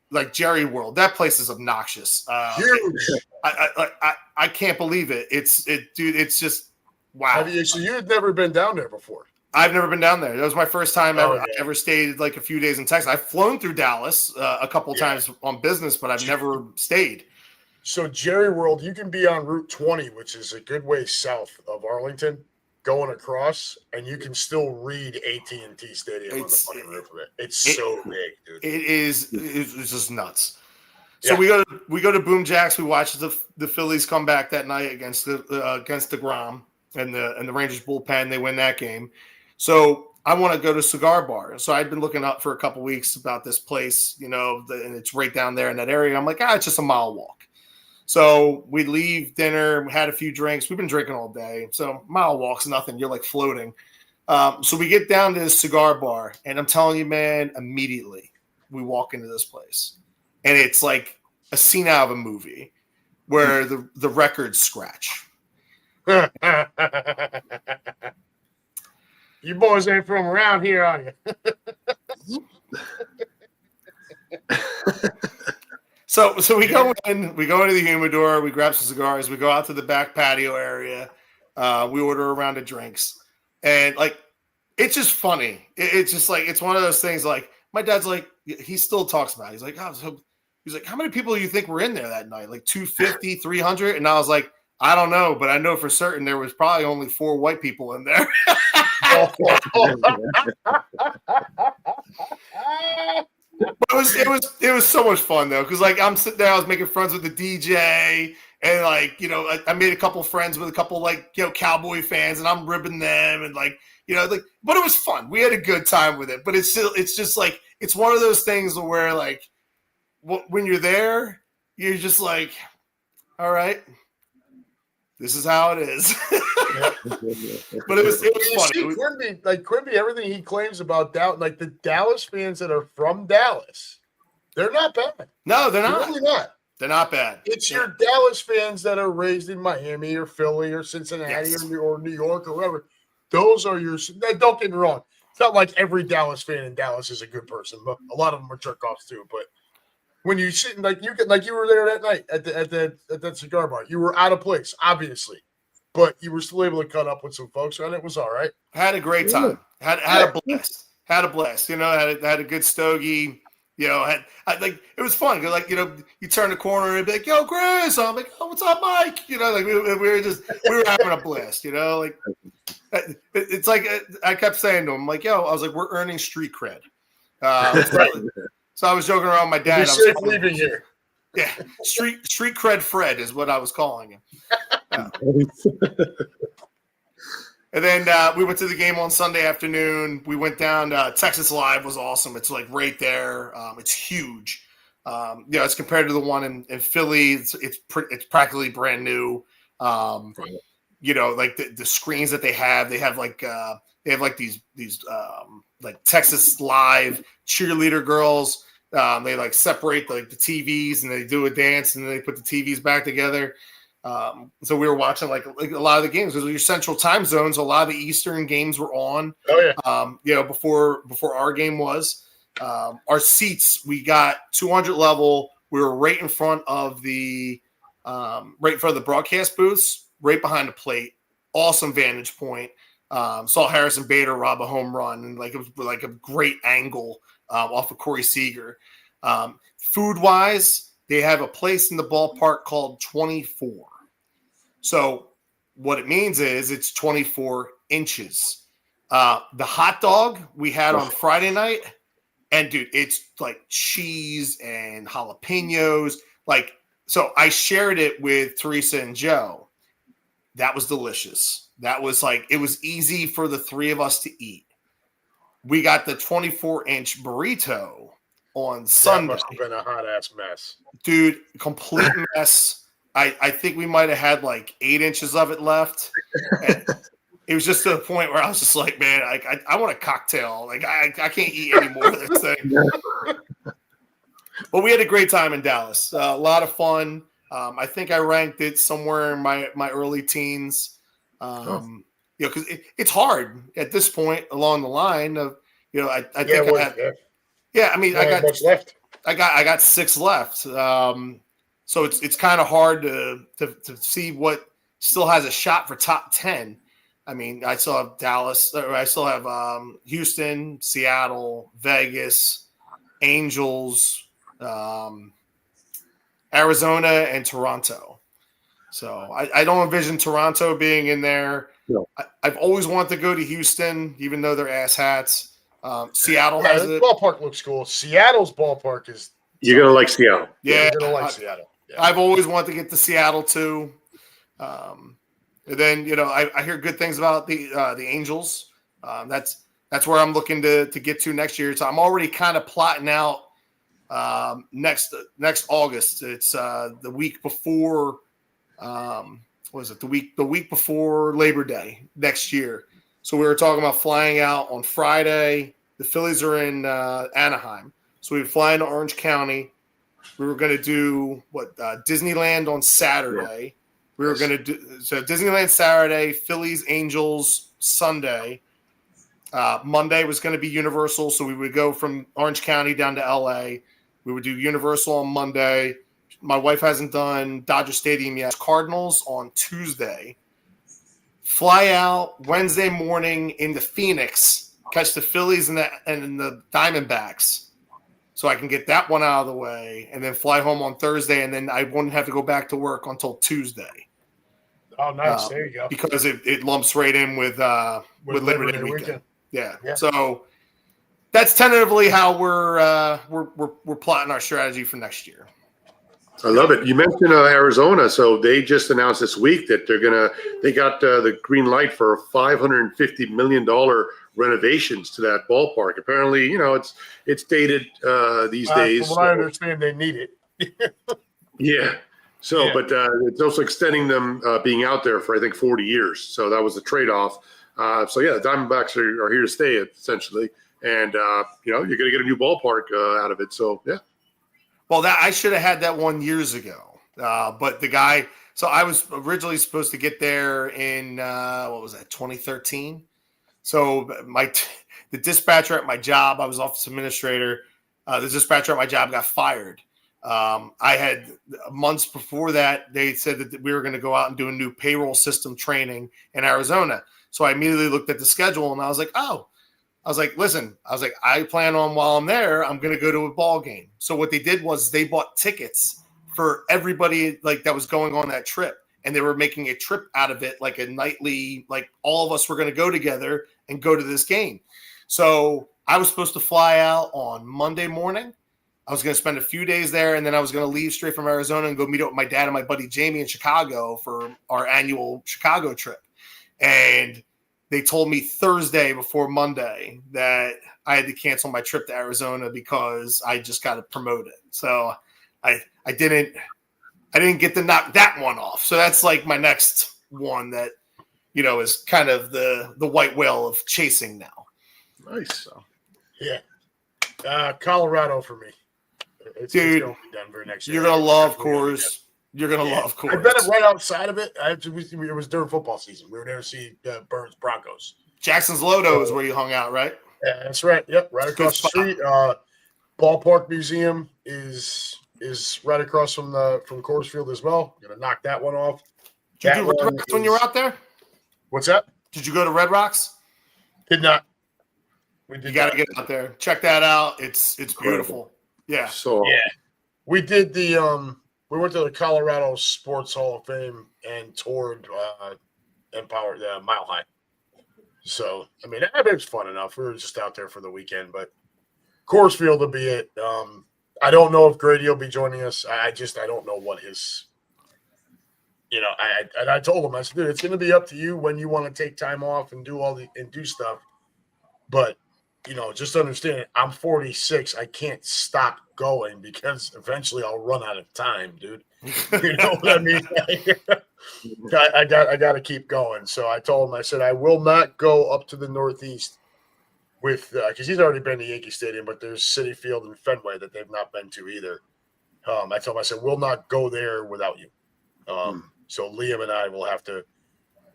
B: like Jerry World. That place is obnoxious.
A: Huge.
B: I can't believe it. Dude. It's just wow.
A: So you had never been down there before?
B: I've never been down there. That was my first time I ever stayed like a few days in Texas. I've flown through Dallas a couple times on business, but I've never stayed.
A: So Jerry World, you can be on Route 20, which is a good way south of Arlington, going across, and you can still read AT&T Stadium on the fucking roof of it. It's so big, dude.
B: It's just nuts. So we go to Boom Jacks. We watch the Phillies come back that night against the Grom and the Rangers bullpen. They win that game. So I want to go to Cigar Bar. So I'd been looking up for a couple weeks about this place, and it's right down there in that area. I'm like, it's just a mile walk. So we leave dinner, we had a few drinks. We've been drinking all day. So mile walk's nothing. You're like floating. So we get down to this Cigar Bar, and I'm telling you, man, immediately we walk into this place. And it's like a scene out of a movie where the records scratch.
A: You boys ain't from around here, are you?
B: So we go into the humidor, we grab some cigars, we go out to the back patio area, we order a round of drinks, and like it's just funny. It's just like it's one of those things. Like my dad's like he still talks about it. He's like, he's like, how many people do you think were in there that night? Like 250, 300? And I was like, I don't know, but I know for certain there was probably only 4 white people in there. But it was so much fun though, because like I'm sitting there, I was making friends with the DJ, and like I made a couple friends with a couple like Cowboy fans, and I'm ribbing them, and like but it was fun. We had a good time with it, but it's just like it's one of those things where like when you're there, you're just like, all right, this is how it is. But it was fun.
A: Quimby, everything he claims about Dallas, like the Dallas fans that are from Dallas, they're not bad.
B: No, they're not.
A: They're really not.
B: They're not bad.
A: It's your Dallas fans that are raised in Miami or Philly or Cincinnati or New York or wherever. Those are your. Don't get me wrong. It's not like every Dallas fan in Dallas is a good person, but a lot of them are jerk offs too. But when you sit like you were there that night at that cigar bar, you were out of place, obviously, but you were still able to cut up with some folks, and it was all right.
B: Had a great time. Had a blast. Had a blast. Had a good stogie. It was fun. Like you turn the corner and be like, "Yo, Chris." I'm like, "Oh, what's up, Mike?" We were having a blast. Like it's like I kept saying to him, like, "Yo," I was like, "We're earning street cred." So I was joking around with my dad.
A: You're safe leaving here.
B: Yeah, street cred Fred is what I was calling him. And then we went to the game on Sunday afternoon. We went down. Texas Live was awesome. It's like right there. It's huge. As compared to the one in Philly, it's practically brand new. Like the screens that they have like these like Texas Live cheerleader girls. They like separate like the TVs and they do a dance and then they put the TVs back together. So we were watching like a lot of the games because your central time zones. A lot of the Eastern games were on.
A: Oh yeah.
B: Before our game was. Our seats, we got 200 level. We were right in front of the broadcast booths, right behind the plate. Awesome vantage point. Saw Harrison Bader rob a home run, and like it was like a great angle off of Corey Seager. Food wise, they have a place in the ballpark called 24. So what it means is it's 24 inches. The hot dog we had on Friday night, and dude, it's like cheese and jalapenos. Like, so I shared it with Teresa and Joe. That was delicious. That was like, it was easy for the three of us to eat. We got the 24-inch burrito on Sunday.
A: That must have been a hot ass mess.
B: Dude, complete mess. I think we might have had like 8 inches of it left. And it was just to the point where I was just like, man, I want a cocktail. Like, I can't eat any more of this thing. But we had a great time in Dallas. A lot of fun. I think I ranked it somewhere in my early teens. Because it's hard at this point along the line of, I think I had. Yeah, I mean, I got
A: much left.
B: I got 6 left. So it's kind of hard to see what still has a shot for top 10. I mean, I still have Dallas, or I still have Houston, Seattle, Vegas, Angels, Arizona, and Toronto. So I don't envision Toronto being in there. No. I've always wanted to go to Houston, even though they're asshats. Seattle has it.
A: The ballpark looks cool. Seattle's ballpark is.
C: You're gonna like Seattle.
B: Yeah,
A: you're gonna like Seattle. Yeah.
B: I've always wanted to get to Seattle too. And then I hear good things about the Angels. That's where I'm looking to get to next year. So I'm already kind of plotting out next August. It's the week before. What is it? The week before Labor Day next year. So we were talking about flying out on Friday. The Phillies are in Anaheim, so we would fly into Orange County. We were going to do Disneyland on Saturday. Yeah. We were going to do Disneyland Saturday, Phillies, Angels Sunday. Monday was going to be Universal, so we would go from Orange County down to LA. We would do Universal on Monday. My wife hasn't done Dodger Stadium yet. Cardinals on Tuesday. Fly out Wednesday morning into Phoenix, catch the Phillies and the Diamondbacks, so I can get that one out of the way, and then fly home on Thursday, and then I wouldn't have to go back to work until Tuesday.
A: Oh, nice! There you go.
B: Because it lumps right in with Labor Day weekend. Yeah. So that's tentatively how we're plotting our strategy for next year.
C: I love it. You mentioned Arizona, so they just announced this week that they got the green light for $550 million renovations to that ballpark. Apparently, it's dated these days.
A: From what I understand, they need it.
C: Yeah. So, yeah. But it's also extending them being out there for, I think, 40 years. So that was the trade-off. So, yeah, the Diamondbacks are here to stay, essentially. And, you're going to get a new ballpark out of it. So, yeah.
B: Well, I should have had that one years ago. But the guy – so I was originally supposed to get there in, 2013? So the dispatcher at my job – I was office administrator. The dispatcher at my job got fired. I had months before that, they said that we were going to go out and do a new payroll system training in Arizona. So I immediately looked at the schedule and I was like, listen, I plan on while I'm there, I'm going to go to a ball game. So what they did was they bought tickets for everybody that was going on that trip. And they were making a trip out of it, like a nightly, like all of us were going to go together and go to this game. So I was supposed to fly out on Monday morning. I was going to spend a few days there, and then I was going to leave straight from Arizona and go meet up with my dad and my buddy Jamie in Chicago for our annual Chicago trip. And they told me Thursday before Monday that I had to cancel my trip to Arizona because I just got promoted. So I didn't get to knock that one off. So that's like my next one that, is kind of the white whale of chasing now.
C: Nice.
B: So,
A: yeah. Colorado for me. It's
B: dude,
A: going to be Denver next year.
B: You're going to love Coors. You're going to love Coors.
A: I've been right outside of it. It was during football season. We were there to see Burns Broncos.
B: Jackson's Lodo is where you hung out, right?
A: Yeah, that's right. Yep, right across the street. Ballpark Museum is right across from Coors Field as well. Going to knock that one off.
B: Did you do Red Rocks when you were out there?
A: What's that?
B: Did you go to Red Rocks?
A: Did not.
B: You got to get out there. Check that out. It's beautiful. Yeah.
C: So
A: we did the we went to the Colorado Sports Hall of Fame and toured Empower Mile High. So, I mean, it was fun enough. We were just out there for the weekend, but Coors Field will be it. I don't know if Grady will be joining us. I don't know what his, I told him, I said, dude, it's going to be up to you when you want to take time off and do stuff. But, just understand it. I'm 46. I can't stop going because eventually I'll run out of time, dude. You know what I mean? I got to keep going. So I told him, I said, I will not go up to the Northeast with because he's already been to Yankee Stadium, but there's Citi Field and Fenway that they've not been to either. I told him, I said, we'll not go there without you. So Liam and I will have to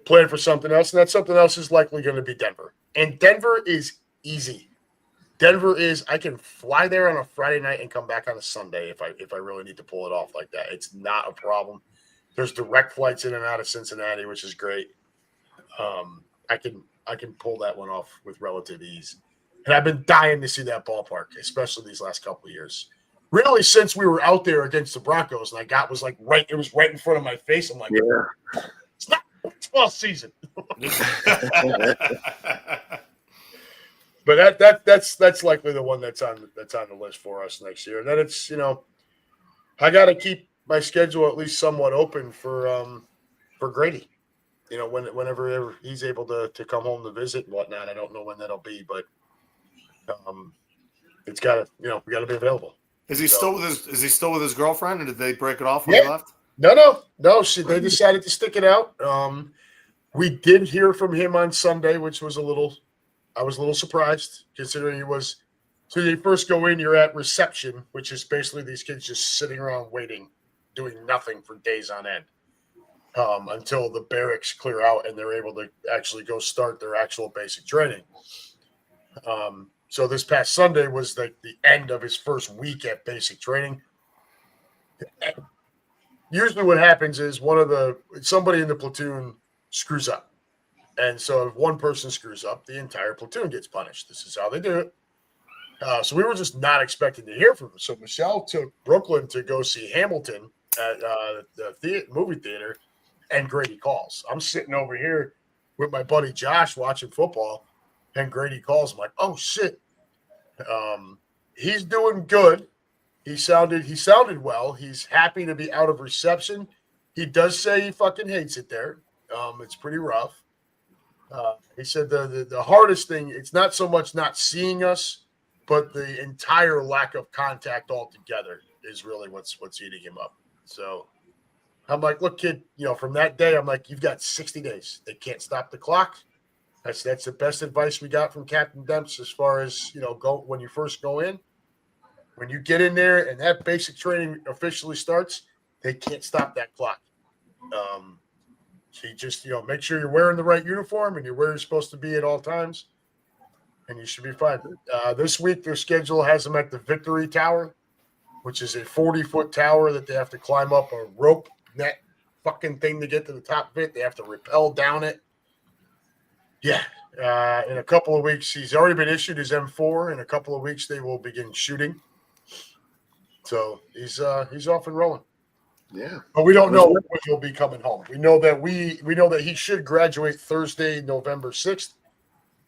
A: plan for something else, and that something else is likely going to be Denver. And Denver is easy. Denver is, I can fly there on a Friday night and come back on a Sunday if I really need to pull it off like that. It's not a problem. There's direct flights in and out of Cincinnati, which is great. I can pull that one off with relative ease. And I've been dying to see that ballpark, especially these last couple of years. Really, since we were out there against the Broncos, and it was right in front of my face. I'm like, yeah. It's not football season. But that's likely the one that's on the list for us next year. And then it's I got to keep my schedule at least somewhat open for Grady. Whenever he's able to come home to visit and whatnot. I don't know when that'll be, but it's got to we got to be available.
B: Is he still with his girlfriend, or did they break it off when he left?
A: No. They decided to stick it out. We did hear from him on Sunday, which was I was a little surprised considering he was. So you first go in, you're at reception, which is basically these kids just sitting around waiting, doing nothing for days on end, until the barracks clear out and they're able to actually go start their actual basic training. So this past Sunday was like the end of his first week at basic training. Usually what happens is somebody in the platoon screws up. And so if one person screws up, the entire platoon gets punished. This is how they do it. So we were just not expecting to hear from him. So Michelle took Brooklyn to go see Hamilton at the movie theater, and Grady calls. I'm sitting over here with my buddy Josh watching football, and Grady calls. I'm like, oh shit. He's doing good. He sounded well. He's happy to be out of reception. He does say he fucking hates it there. It's pretty rough. He said the hardest thing, it's not so much not seeing us, but the entire lack of contact altogether is really what's eating him up. So I'm like, look, kid, from that day, I'm like, you've got 60 days. They can't stop the clock. That's the best advice we got from Captain Demps as far as, go when you first go in. When you get in there and that basic training officially starts, they can't stop that clock. So you just, make sure you're wearing the right uniform and you're where you're supposed to be at all times, and you should be fine. This week, their schedule has them at the Victory Tower, which is a 40-foot tower that they have to climb up a rope net fucking thing to get to the top of it. They have to rappel down it. Yeah. In a couple of weeks, he's already been issued his M4. In a couple of weeks, they will begin shooting. So he's off and rolling.
C: Yeah.
A: But we don't know when he'll be coming home. We know that he should graduate Thursday, November 6th,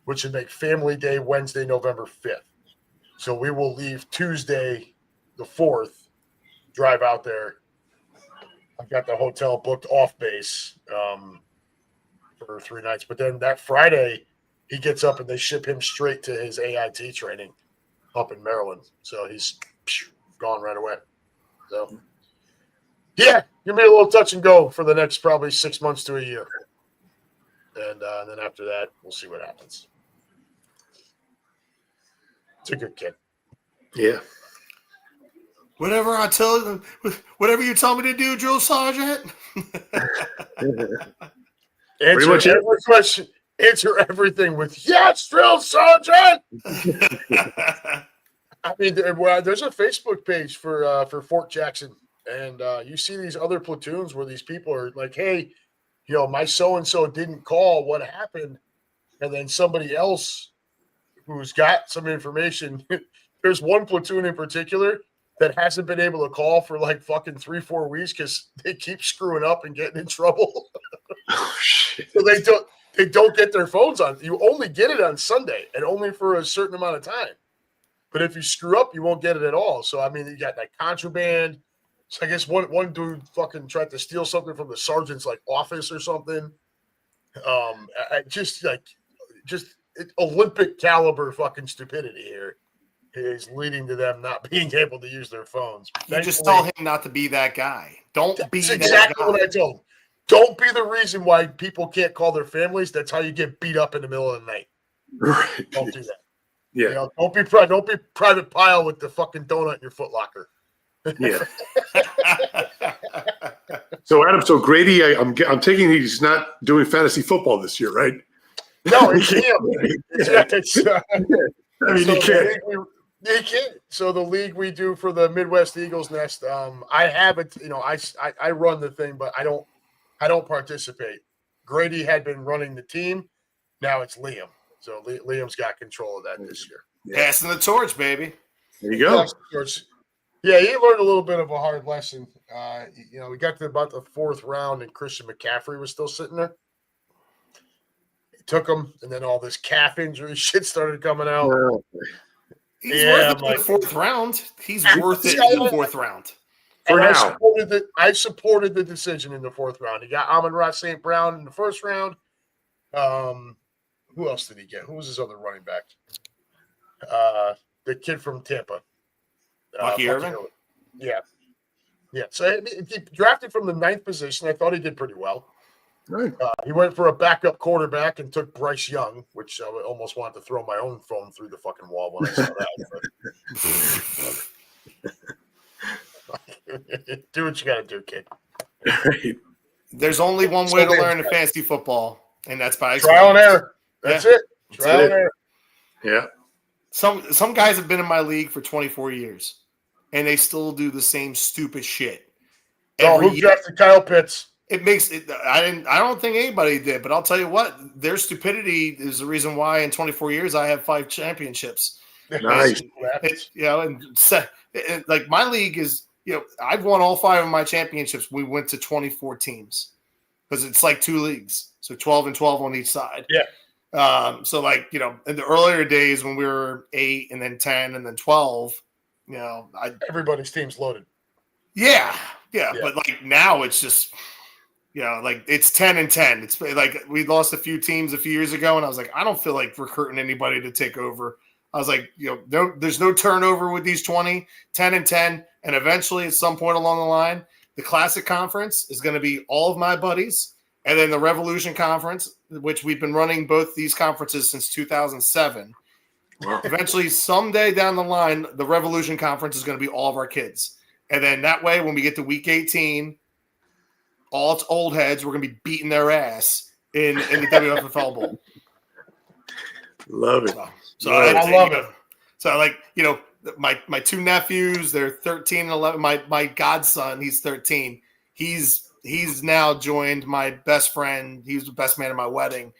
A: which would make Family Day Wednesday, November 5th. So we will leave Tuesday, the 4th, drive out there. I've got the hotel booked off base for 3 nights. But then that Friday, he gets up and they ship him straight to his AIT training up in Maryland. So he's gone right away. So, yeah, give me a little touch and go for the next probably 6 months to a year. And then after that, we'll see what happens. It's a good kid.
C: Yeah.
B: Whatever you tell me to do, drill sergeant.
A: Answer every question. Answer everything with yes, drill sergeant. I mean, there's a Facebook page for Fort Jackson, and you see these other platoons where these people are like, "Hey, my so and so didn't call. What happened?" And then somebody else who's got some information. There's one platoon in particular that hasn't been able to call for like fucking 3-4 weeks because they keep screwing up and getting in trouble.
C: Oh shit!
A: So they don't get their phones on. You only get it on Sunday and only for a certain amount of time. But if you screw up, you won't get it at all. So, I mean, you got like contraband. So I guess one dude fucking tried to steal something from the sergeant's like office or something. Just Olympic caliber fucking stupidity here is leading to them not being able to use their phones.
B: You just told him not to be that guy. Don't be that guy. That's exactly
A: what I told him. Don't be the reason why people can't call their families. That's how you get beat up in the middle of the night.
C: Right.
A: Don't do that.
C: Yeah.
A: You know, don't be private pile with the fucking donut in your Foot Locker.
C: Yeah. So Adam, Grady, I'm taking he's not doing fantasy football this year, right?
A: No, he can't.
C: I mean, he can't.
A: He can't. So the league we do for the Midwest Eagles Nest, I have it. You know, I run the thing, but I don't participate. Grady had been running the team. Now it's Liam. So Liam's got control of that this year.
B: Yeah. Passing the torch, baby.
C: There you go.
A: Yeah, he learned a little bit of a hard lesson. You know, we got to about the 4th round, and Christian McCaffrey was still sitting there. He took him, and then all this calf injury shit started coming out.
B: He's worth it in the 4th round. He's worth it in the 4th round.
C: For now.
A: I supported the decision in the 4th round. He got Amon-Ra St. Brown in the 1st round. Who else did he get? Who was his other running back? The kid from Tampa.
B: Bucky Irvin?
A: Yeah. Yeah. So he drafted from the 9th position. I thought he did pretty well.
C: Right.
A: He went for a backup quarterback and took Bryce Young, which I almost wanted to throw my own phone through the fucking wall when I saw that. Do what you got to do, kid.
C: Right.
B: There's only one way to learn a fantasy football, and that's by
A: trial and error. That's it. Trial and error.
C: Yeah.
B: Some guys have been in my league for 24 years, and they still do the same stupid shit.
A: Who drafted Kyle Pitts?
B: It makes it. I don't think anybody did, but I'll tell you what. Their stupidity is the reason why in 24 years I have 5 championships.
C: Nice.
B: And like my league is, I've won all 5 of my championships. We went to 24 teams because it's like 2 leagues, so 12 and 12 on each side.
A: Yeah.
B: So like in the earlier days when we were 8 and then 10 and then 12,
A: everybody's team's loaded.
B: Yeah. But like now it's just. Like it's 10 and 10. It's like we lost a few teams a few years ago, and I was like, I don't feel like recruiting anybody to take over. I was like, there's no turnover with these 10 and 10. And eventually, at some point along the line, the Classic Conference is going to be all of my buddies, and then the Revolution Conference, which we've been running both these conferences since 2007.
C: Wow.
B: Eventually, someday down the line, the Revolution Conference is going to be all of our kids. And then that way, when we get to week 18, all its old heads, we're going to be beating their ass in the WFFL Bowl.
C: Love it.
B: So
A: I love it.
B: So like, my 2 nephews, they're 13 and 11. My godson, he's 13. He's now joined my best friend. He was the best man at my wedding.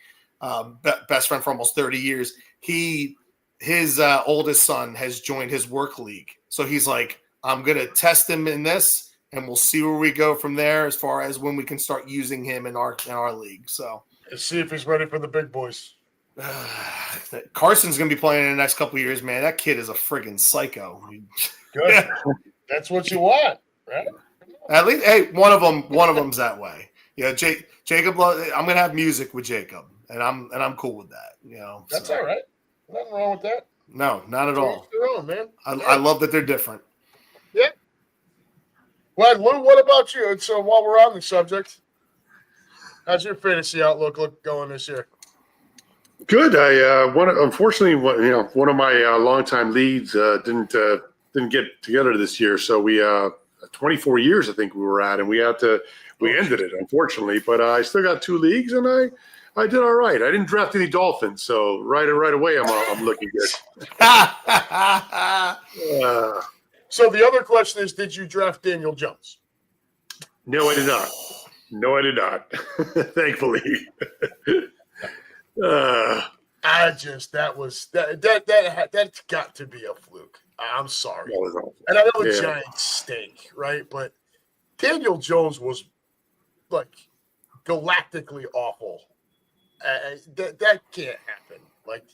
B: Best friend for almost 30 years. His oldest son has joined his work league. So he's like, I'm going to test him in this, and we'll see where we go from there as far as when we can start using him in our league. So
A: let's see if he's ready for the big boys.
B: Carson's going to be playing in the next couple of years, man. That kid is a friggin' psycho.
A: Good. That's what you want, right?
B: At least, hey, one of them's that way. Jacob. I'm going to have music with Jacob, and I'm cool with that.
A: That's all right. Nothing wrong with that.
B: No, not at all.
A: Their own, man.
B: I love that they're different.
A: Yeah. Well, Lou, what about you? So while we're on the subject, how's your fantasy outlook going this year?
C: Good. Unfortunately, one of my longtime leads didn't get together this year. So we 24 years I think we were at, and we ended it unfortunately. But I still got 2 leagues, and I did all right. I didn't draft any Dolphins, so right away I'm looking good.
A: So the other question is, did you draft Daniel Jones?
C: No, I did not. Thankfully.
A: That's got to be a fluke. I'm sorry. And I know the Giants stink, right? But Daniel Jones was like galactically awful That can't happen. Like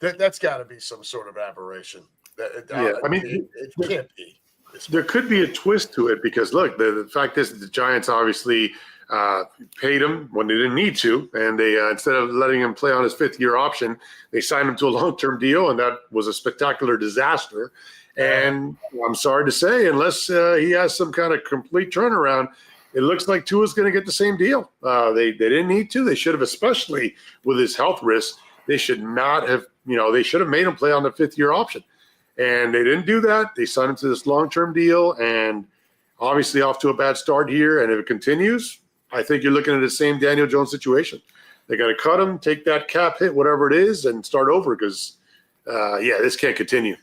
A: that's got to be some sort of aberration.
C: I mean,
A: it can't be.
C: There could be a twist to it because look, the fact is that the Giants obviously paid him when they didn't need to, and they instead of letting him play on his 5th-year option, they signed him to a long-term deal, and that was a spectacular disaster. And I'm sorry to say, unless he has some kind of complete turnaround, it looks like Tua's going to get the same deal. They didn't need to. They should have, especially with his health risk. They should not have. They should have made him play on the 5th-year option. And they didn't do that. They signed him to this long-term deal, and obviously off to a bad start here. And if it continues, I think you're looking at the same Daniel Jones situation. They got to cut him, take that cap hit, whatever it is, and start over because, this can't continue.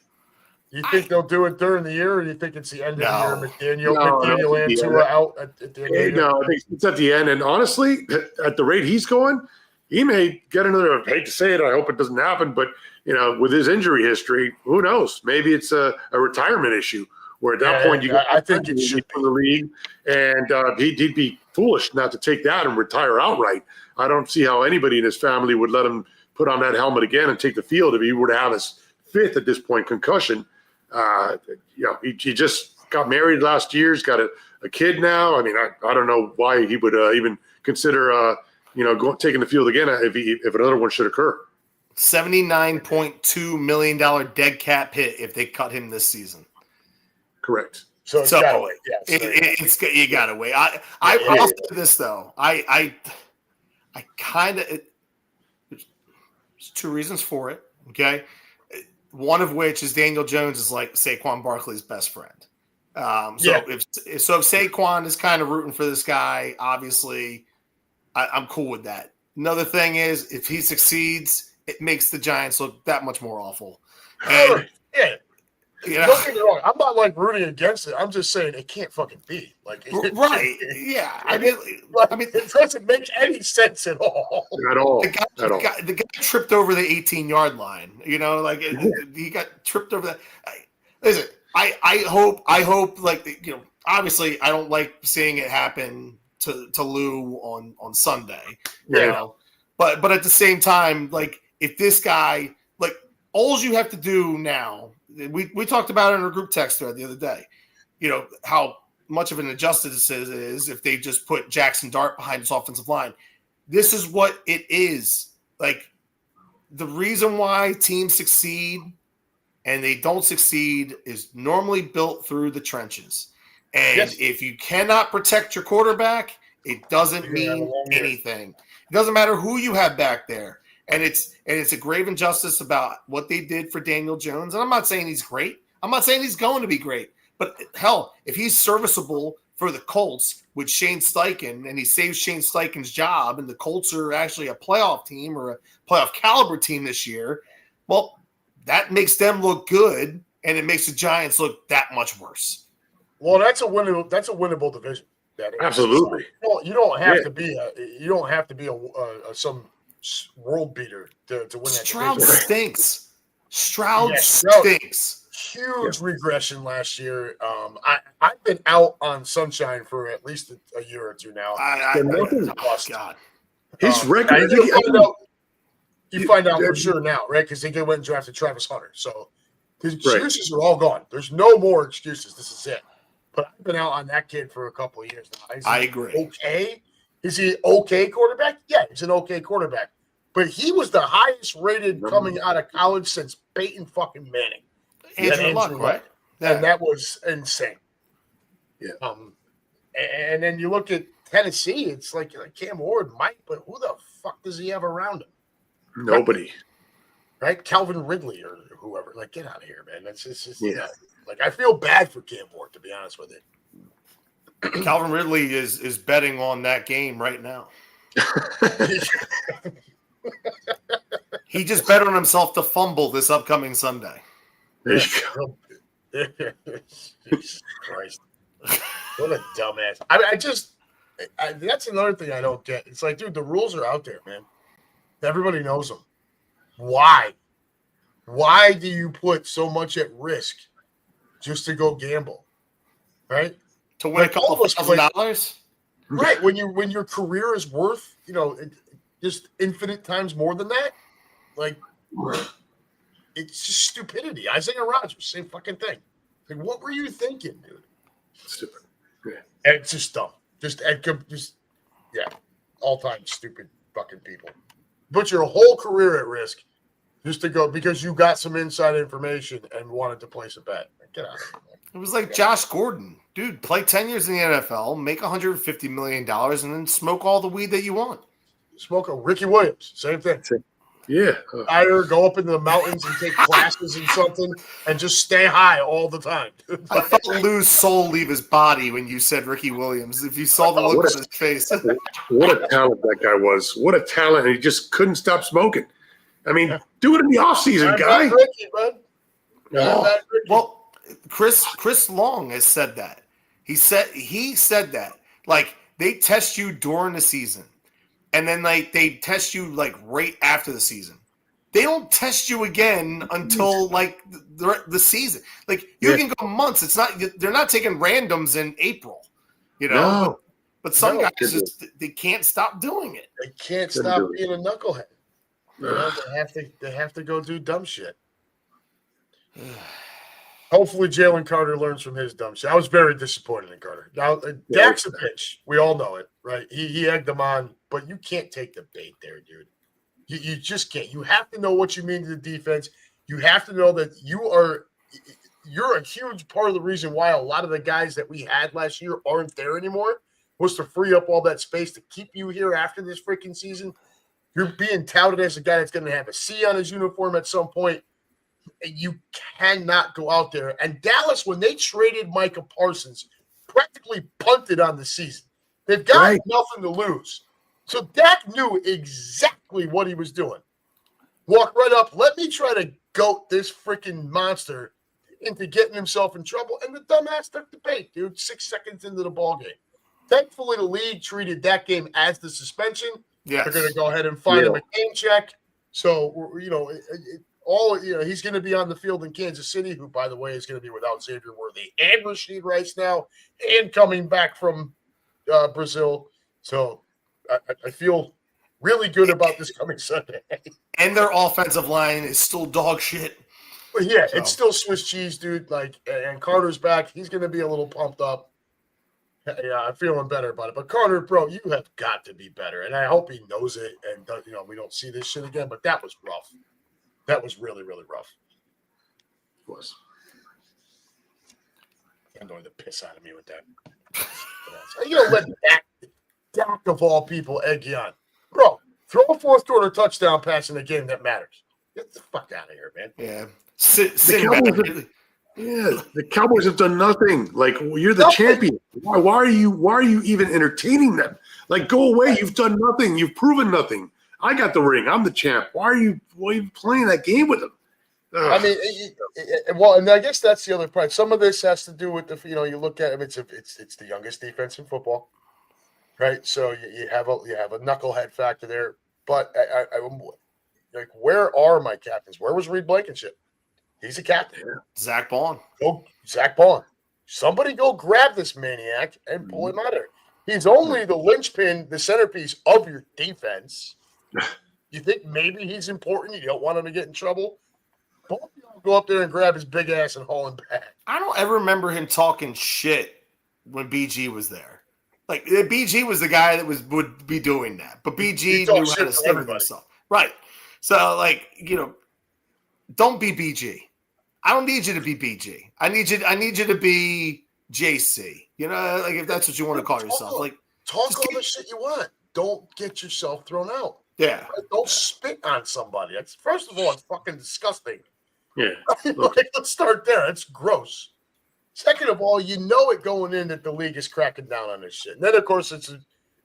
A: You think they'll do it during the year, or you think it's the end of the year?
C: McDaniel
A: and Tua out at the end of the year?
C: No, I think it's at the end. And honestly, at the rate he's going, he may get another. I hate to say it. I hope it doesn't happen, but with his injury history, who knows? Maybe it's a retirement issue where at that point
A: I think it should
C: be the league, and he'd be foolish not to take that and retire outright. I don't see how anybody in his family would let him put on that helmet again and take the field if he were to have his 5th at this point concussion. He just got married last year. He's got a kid now. I mean, I don't know why he would even consider taking the field again if another one should occur.
B: $79.2 million dead cap hit if they cut him this season.
C: Correct.
A: So it's gotta wait.
B: You gotta wait. I'll say this though. I kind of. There's 2 reasons for it. Okay, one of which is Daniel Jones is like Saquon Barkley's best friend. If Saquon is kind of rooting for this guy, obviously, I'm cool with that. Another thing is if he succeeds, it makes the Giants look that much more awful. And,
A: don't get me wrong. I'm not like rooting against it. I'm just saying it can't fucking be
B: right. Yeah. I mean,
A: it doesn't make any sense at all.
C: At all.
B: The guy tripped over the 18-yard line. He got tripped over that. Listen, I hope obviously I don't like seeing it happen to Lou on Sunday. But at the same time, if this guy, all you have to do now, we talked about it in our group text thread the other day, how much of an injustice it is if they just put Jackson Dart behind his offensive line. This is what it is. The reason why teams succeed and they don't succeed is normally built through the trenches. And if you cannot protect your quarterback, it doesn't mean anything. It doesn't matter who you have back there. And it's a grave injustice about what they did for Daniel Jones. And I'm not saying he's great. I'm not saying he's going to be great. But hell, if he's serviceable for the Colts with Shane Steichen and he saves Shane Steichen's job and the Colts are actually a playoff team or a playoff caliber team this year, well, that makes them look good and it makes the Giants look that much worse.
A: Well, that's a winnable division.
C: Absolutely.
A: You don't have to be some world beater to win that
B: Stroud
A: division.
B: stinks. Stroud stinks.
A: Huge regression last year. I've been out on Sunshine for at least a year or two now.
B: God.
C: His record.
A: You find out for sure now, right? Because they went and drafted Travis Hunter. So the excuses are all gone. There's no more excuses. This is it. But I've been out on that kid for a couple of years now.
B: I agree.
A: Okay. Is he okay quarterback? Yeah, he's an okay quarterback. But he was the highest rated coming out of college since Peyton fucking Manning.
B: Andrew Luck, right?
A: Yeah. And that was insane.
C: Yeah.
A: And then you look at Tennessee, it's like Cam Ward might, but who the fuck does he have around him?
C: Nobody.
A: Right? Calvin Ridley or whoever. Get out of here, man. That's just I feel bad for Cam Ward, to be honest with you.
B: Calvin Ridley is betting on that game right now. He just bet on himself to fumble this upcoming Sunday.
C: There you go.
A: Jesus Christ. What a dumbass. That's another thing I don't get. It's like, dude, the rules are out there, man. Everybody knows them. Why? Why do you put so much at risk just to go gamble? Right?
B: To win a couple $1,000?
A: Right. When your career is worth, just infinite times more than that. Like, it's just stupidity. Isaiah Rodgers, same fucking thing. Like, what were you thinking, dude?
C: Stupid. Yeah.
A: And it's just dumb. All-time stupid fucking people. Put your whole career at risk just to go because you got some inside information and wanted to place a bet. Get out of here.
B: It was like Josh Gordon. Dude, play 10 years in the NFL, make $150 million, and then smoke all the weed that you want.
A: Smoke a Ricky Williams. Same thing.
C: Yeah.
A: Either go up into the mountains and take classes in something and just stay high all the time.
B: I felt Lou's soul leave his body when you said Ricky Williams. If you saw the look on his face.
C: What a talent that guy was. What a talent. And he just couldn't stop smoking. I mean, do it in the offseason, guy.
A: Ricky, bud.
B: Oh. Well, Chris Long has said that. He said that. Like, they test you during the season. And then, like, they test you, like, right after the season. They don't test you again until, like, the season. Like, you can go months. It's not – they're not taking randoms in April, you know?
C: No.
B: But some guys just – they can't stop doing it.
A: They can't stop being a knucklehead. You know, they have to go do dumb shit. Hopefully, Jalen Carter learns from his dumb shit. I was very disappointed in Carter. Now, Dak's a bitch. We all know it, right? He egged him on, but you can't take the bait there, dude. You just can't. You have to know what you mean to the defense. You have to know that you're a huge part of the reason why a lot of the guys that we had last year aren't there anymore was to free up all that space to keep you here after this freaking season. You're being touted as a guy that's going to have a C on his uniform at some point. You cannot go out there. And Dallas, when they traded Micah Parsons, practically punted on the season. They've got nothing to lose. So Dak knew exactly what he was doing. Walk right up. Let me try to goat this freaking monster into getting himself in trouble. And the dumbass took the bait, dude. 6 seconds into the ball game. Thankfully, the league treated that game as the suspension.
B: Yes.
A: They're going to go ahead and find him a game check. So, you know, he's going to be on the field in Kansas City, who, by the way, is going to be without Xavier Worthy and Rashid Rice now, and coming back from Brazil. So I feel really good about this coming Sunday.
B: And their offensive line is still dog shit.
A: But yeah, it's still Swiss cheese, dude. Like, and Carter's back. He's going to be a little pumped up. Yeah, I'm feeling better about it. But Carter, bro, you have got to be better. And I hope he knows it. And, we don't see this shit again. But that was rough. That was really, really rough.
C: It was.
A: I'm going to piss out of me with that. You know, let Dak of all people egg you on. Bro, throw a fourth quarter touchdown pass in a game that matters. Get the fuck out of here, man.
B: Yeah.
C: The Cowboys have done nothing. Like, you're the champion. Why are you even entertaining them? Like, go away. You've done nothing. You've proven nothing. I got the ring. I'm the champ. Why are you playing that game with them? Ugh.
A: I mean, and I guess that's the other part. Some of this has to do with you look at him. It's the youngest defense in football, right? So you have a knucklehead factor there. But I'm like, where are my captains? Where was Reed Blankenship? He's a captain.
C: Yeah.
B: Zach Baun.
A: Zach Baun. Somebody go grab this maniac and pull him out of there. He's only the linchpin, the centerpiece of your defense. You think maybe he's important? You don't want him to get in trouble? Both of y'all go up there and grab his big ass and haul him back.
B: I don't ever remember him talking shit when BG was there. Like, BG was the guy that would be doing that. But BG knew how to stand with himself. Right. So, like, don't be BG. I don't need you to be BG. I need you to be JC. Like, if that's what you want to call yourself. Like,
A: talk all the shit you want. Don't get yourself thrown out.
B: Yeah.
A: Right? Don't spit on somebody. First of all, it's fucking disgusting.
C: Yeah.
A: Let's start there. It's gross. Second of all, you know it going in that the league is cracking down on this shit. And then, of course,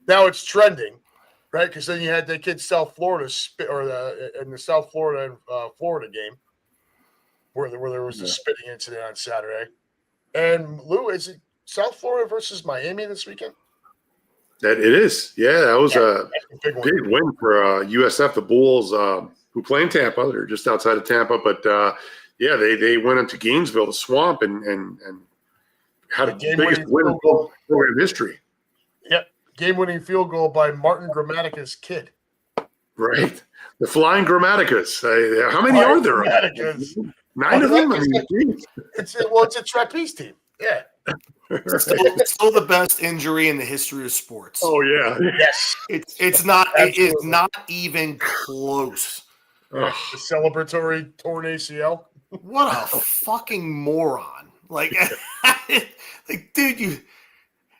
A: now it's trending, right? Because then you had the kid South Florida in the South Florida Florida game where there was a spitting incident on Saturday. And Lou, is it South Florida versus Miami this weekend?
C: That it is. Yeah, that was a big win for USF. The Bulls, who play in Tampa, they're just outside of Tampa, but they went into Gainesville, the swamp, and had a biggest win in program history.
A: Yep, game-winning field goal by Martin Grammatica's kid.
C: Right. The flying grammaticas. How many are there?
A: Grammaticas.
C: 9 of them? I mean, geez.
A: It's a trapeze team. Yeah.
B: Still the best injury in the history of sports.
C: Oh, yeah.
A: Yes.
B: It's not. It is
A: Absolutely.
B: not even close.
A: The celebratory torn ACL.
B: What a fucking moron! Like, dude,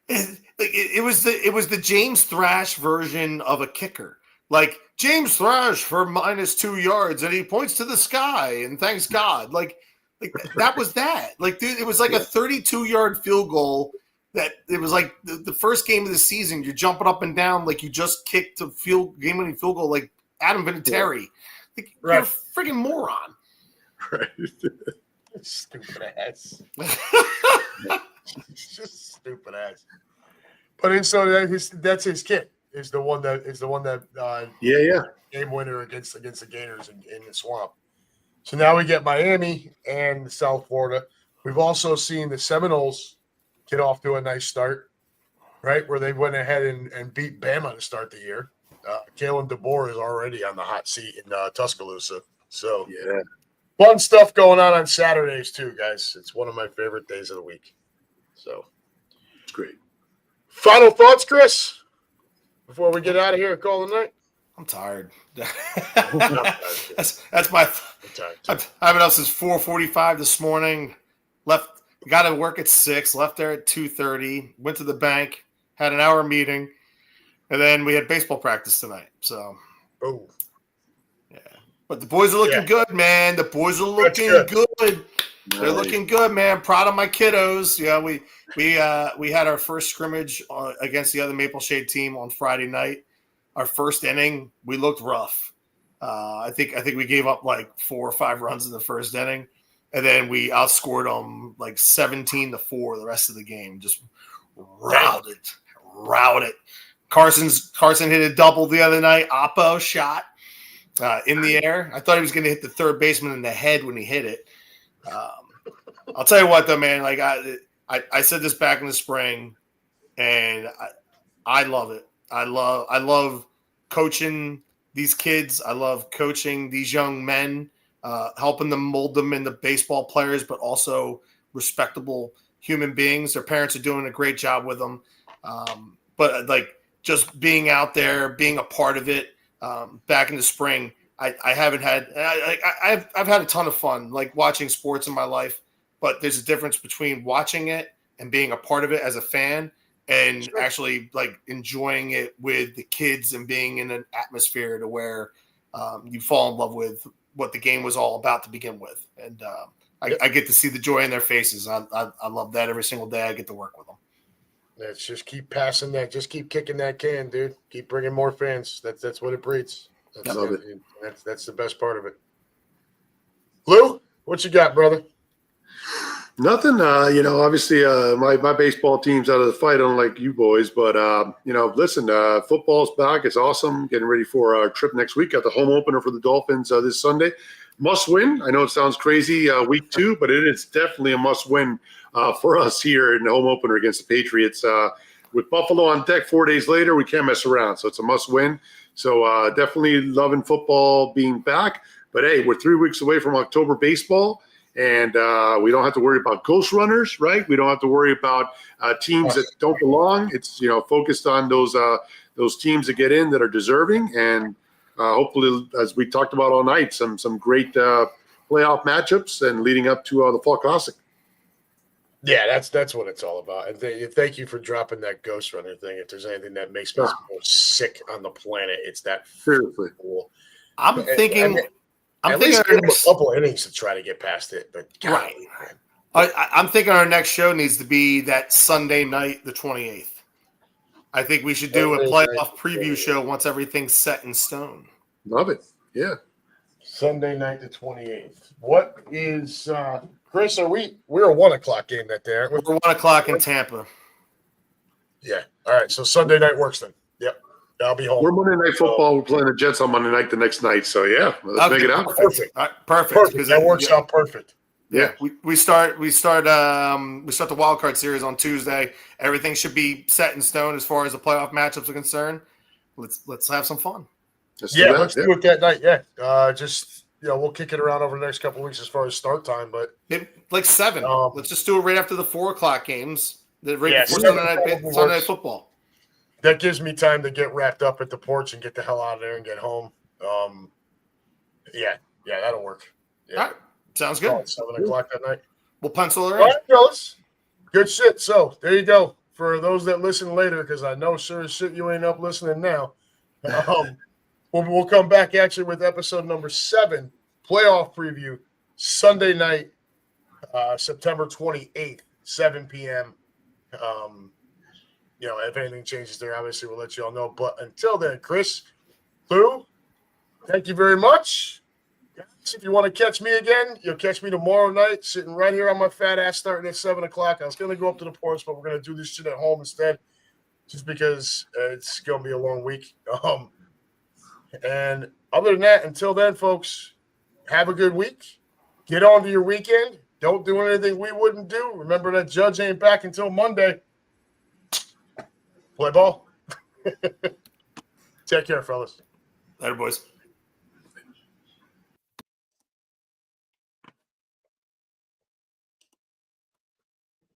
B: it was the James Thrash version of a kicker. Like, James Thrash for -2 yards, and he points to the sky and thanks God. Like that was that. Like, dude, it was like a 32-yard field goal. That it was like the first game of the season. You're jumping up and down like you just kicked a game-winning field goal, like Adam Vinatieri. Like,
A: Right.
B: you're a freaking moron.
C: Right.
A: Stupid ass. Just stupid ass. But and so that's his kid. Is the one that
C: Yeah.
A: game winner against the Gators in the Swamp. So now we get Miami and South Florida. We've also seen the Seminoles get off to a nice start, right? Where they went ahead and beat Bama to start the year. Kalen DeBoer is already on the hot seat in Tuscaloosa. So
C: Yeah.
A: fun stuff going on Saturdays too, guys. It's one of my favorite days of the week. So
C: It's great.
A: final thoughts, Chris, before we get out of here and call it a night.
B: I'm tired. that's my. I've been up since 4:45 this morning. Got to work at 6. Left there at 2:30. Went to the bank. Had an hour meeting, and then we had baseball practice tonight. So, yeah. But the boys are looking good, man. The boys are looking good. They're looking good, man. Proud of my kiddos. Yeah, we had our first scrimmage against the other Maple Shade team on Friday night. Our first inning, we looked rough. I think we gave up like 4 or 5 runs in the first inning, and then we outscored them like 17-4 the rest of the game. Just routed. Carson hit a double the other night. Oppo shot in the air. I thought he was going to hit the third baseman in the head when he hit it. I'll tell you what, though, man. Like I said this back in the spring, and I love it. I love coaching these kids. I love coaching these young men, helping them mold them into baseball players, but also respectable human beings. Their parents are doing a great job with them. But like just being out there, being a part of it. Back in the spring, I've had a ton of fun, like watching sports in my life. But there's a difference between watching it and being a part of it as a fan, and actually like enjoying it with the kids and being in an atmosphere to where you fall in love with what the game was all about to begin with. And I get to see the joy in their faces. I love that every single day I get to work with them.
A: Let's just keep passing that. Just keep kicking that can, dude. Keep bringing more fans. That's what it breeds. That's the best part of it. Lou, what you got, brother?
C: Nothing. Obviously, my baseball team's out of the fight, unlike you boys. But listen, football's back. It's awesome. Getting ready for our trip next week. Got the home opener for the Dolphins this Sunday. Must win. I know it sounds crazy, week 2, but it is definitely a must win for us here in the home opener against the Patriots. With Buffalo on deck 4 days later, we can't mess around. So it's a must win. So definitely loving football being back. But hey, we're 3 weeks away from October baseball. And we don't have to worry about ghost runners, right? We don't have to worry about teams that don't belong. It's focused on those teams that get in that are deserving, and hopefully, as we talked about all night, some great playoff matchups and leading up to the Fall Classic.
A: Yeah, that's what it's all about. And thank you for dropping that ghost runner thing. If there's anything that makes me most sick on the planet, it's that.
C: Seriously,
A: cool.
B: I'm thinking
A: at least give him a couple innings to try to get past it. But
B: right, I'm thinking our next show needs to be that Sunday night, the 28th. I think we should do a playoff preview show once everything's set in stone.
C: Love it. Yeah.
A: Sunday night, the 28th. What is Chris? We're a 1:00 game that day, aren't we?
B: We're 1:00 in Tampa.
A: Yeah. All right. So Sunday night works then. Yep. I'll be home.
C: We're Monday Night Football. We're playing the Jets on Monday night the next night. So, yeah, let's make it happen.
A: Perfect.
B: Perfect.
A: That works out perfect.
C: Yeah.
B: We start the wild card series on Tuesday. Everything should be set in stone as far as the playoff matchups are concerned. Let's have some fun.
C: Let's
A: let's do it that night. Yeah, just we'll kick it around over the next couple of weeks as far as start time, but
B: like 7. Let's just do it right after the 4:00 games. Before Sunday night football.
A: That gives me time to get wrapped up at the porch and get the hell out of there and get home. Yeah, that'll work. Yeah.
B: All right. Sounds good.
A: 7:00 that night.
B: We'll pencil it in.
A: All right, fellas. Good shit. So there you go. For those that listen later, because I know sure as shit you ain't up listening now. We'll come back actually with episode number 7, playoff preview, Sunday night, September 28th, 7 p.m. If anything changes there, obviously we'll let you all know. But until then, Chris, Lou, thank you very much. If you want to catch me again, you'll catch me tomorrow night sitting right here on my fat ass starting at 7:00. I was going to go up to the porch, but we're going to do this shit at home instead just because it's going to be a long week. And other than that, until then, folks, have a good week. Get on to your weekend. Don't do anything we wouldn't do. Remember that Judge ain't back until Monday. Play ball. Take care, fellas.
B: Later, boys.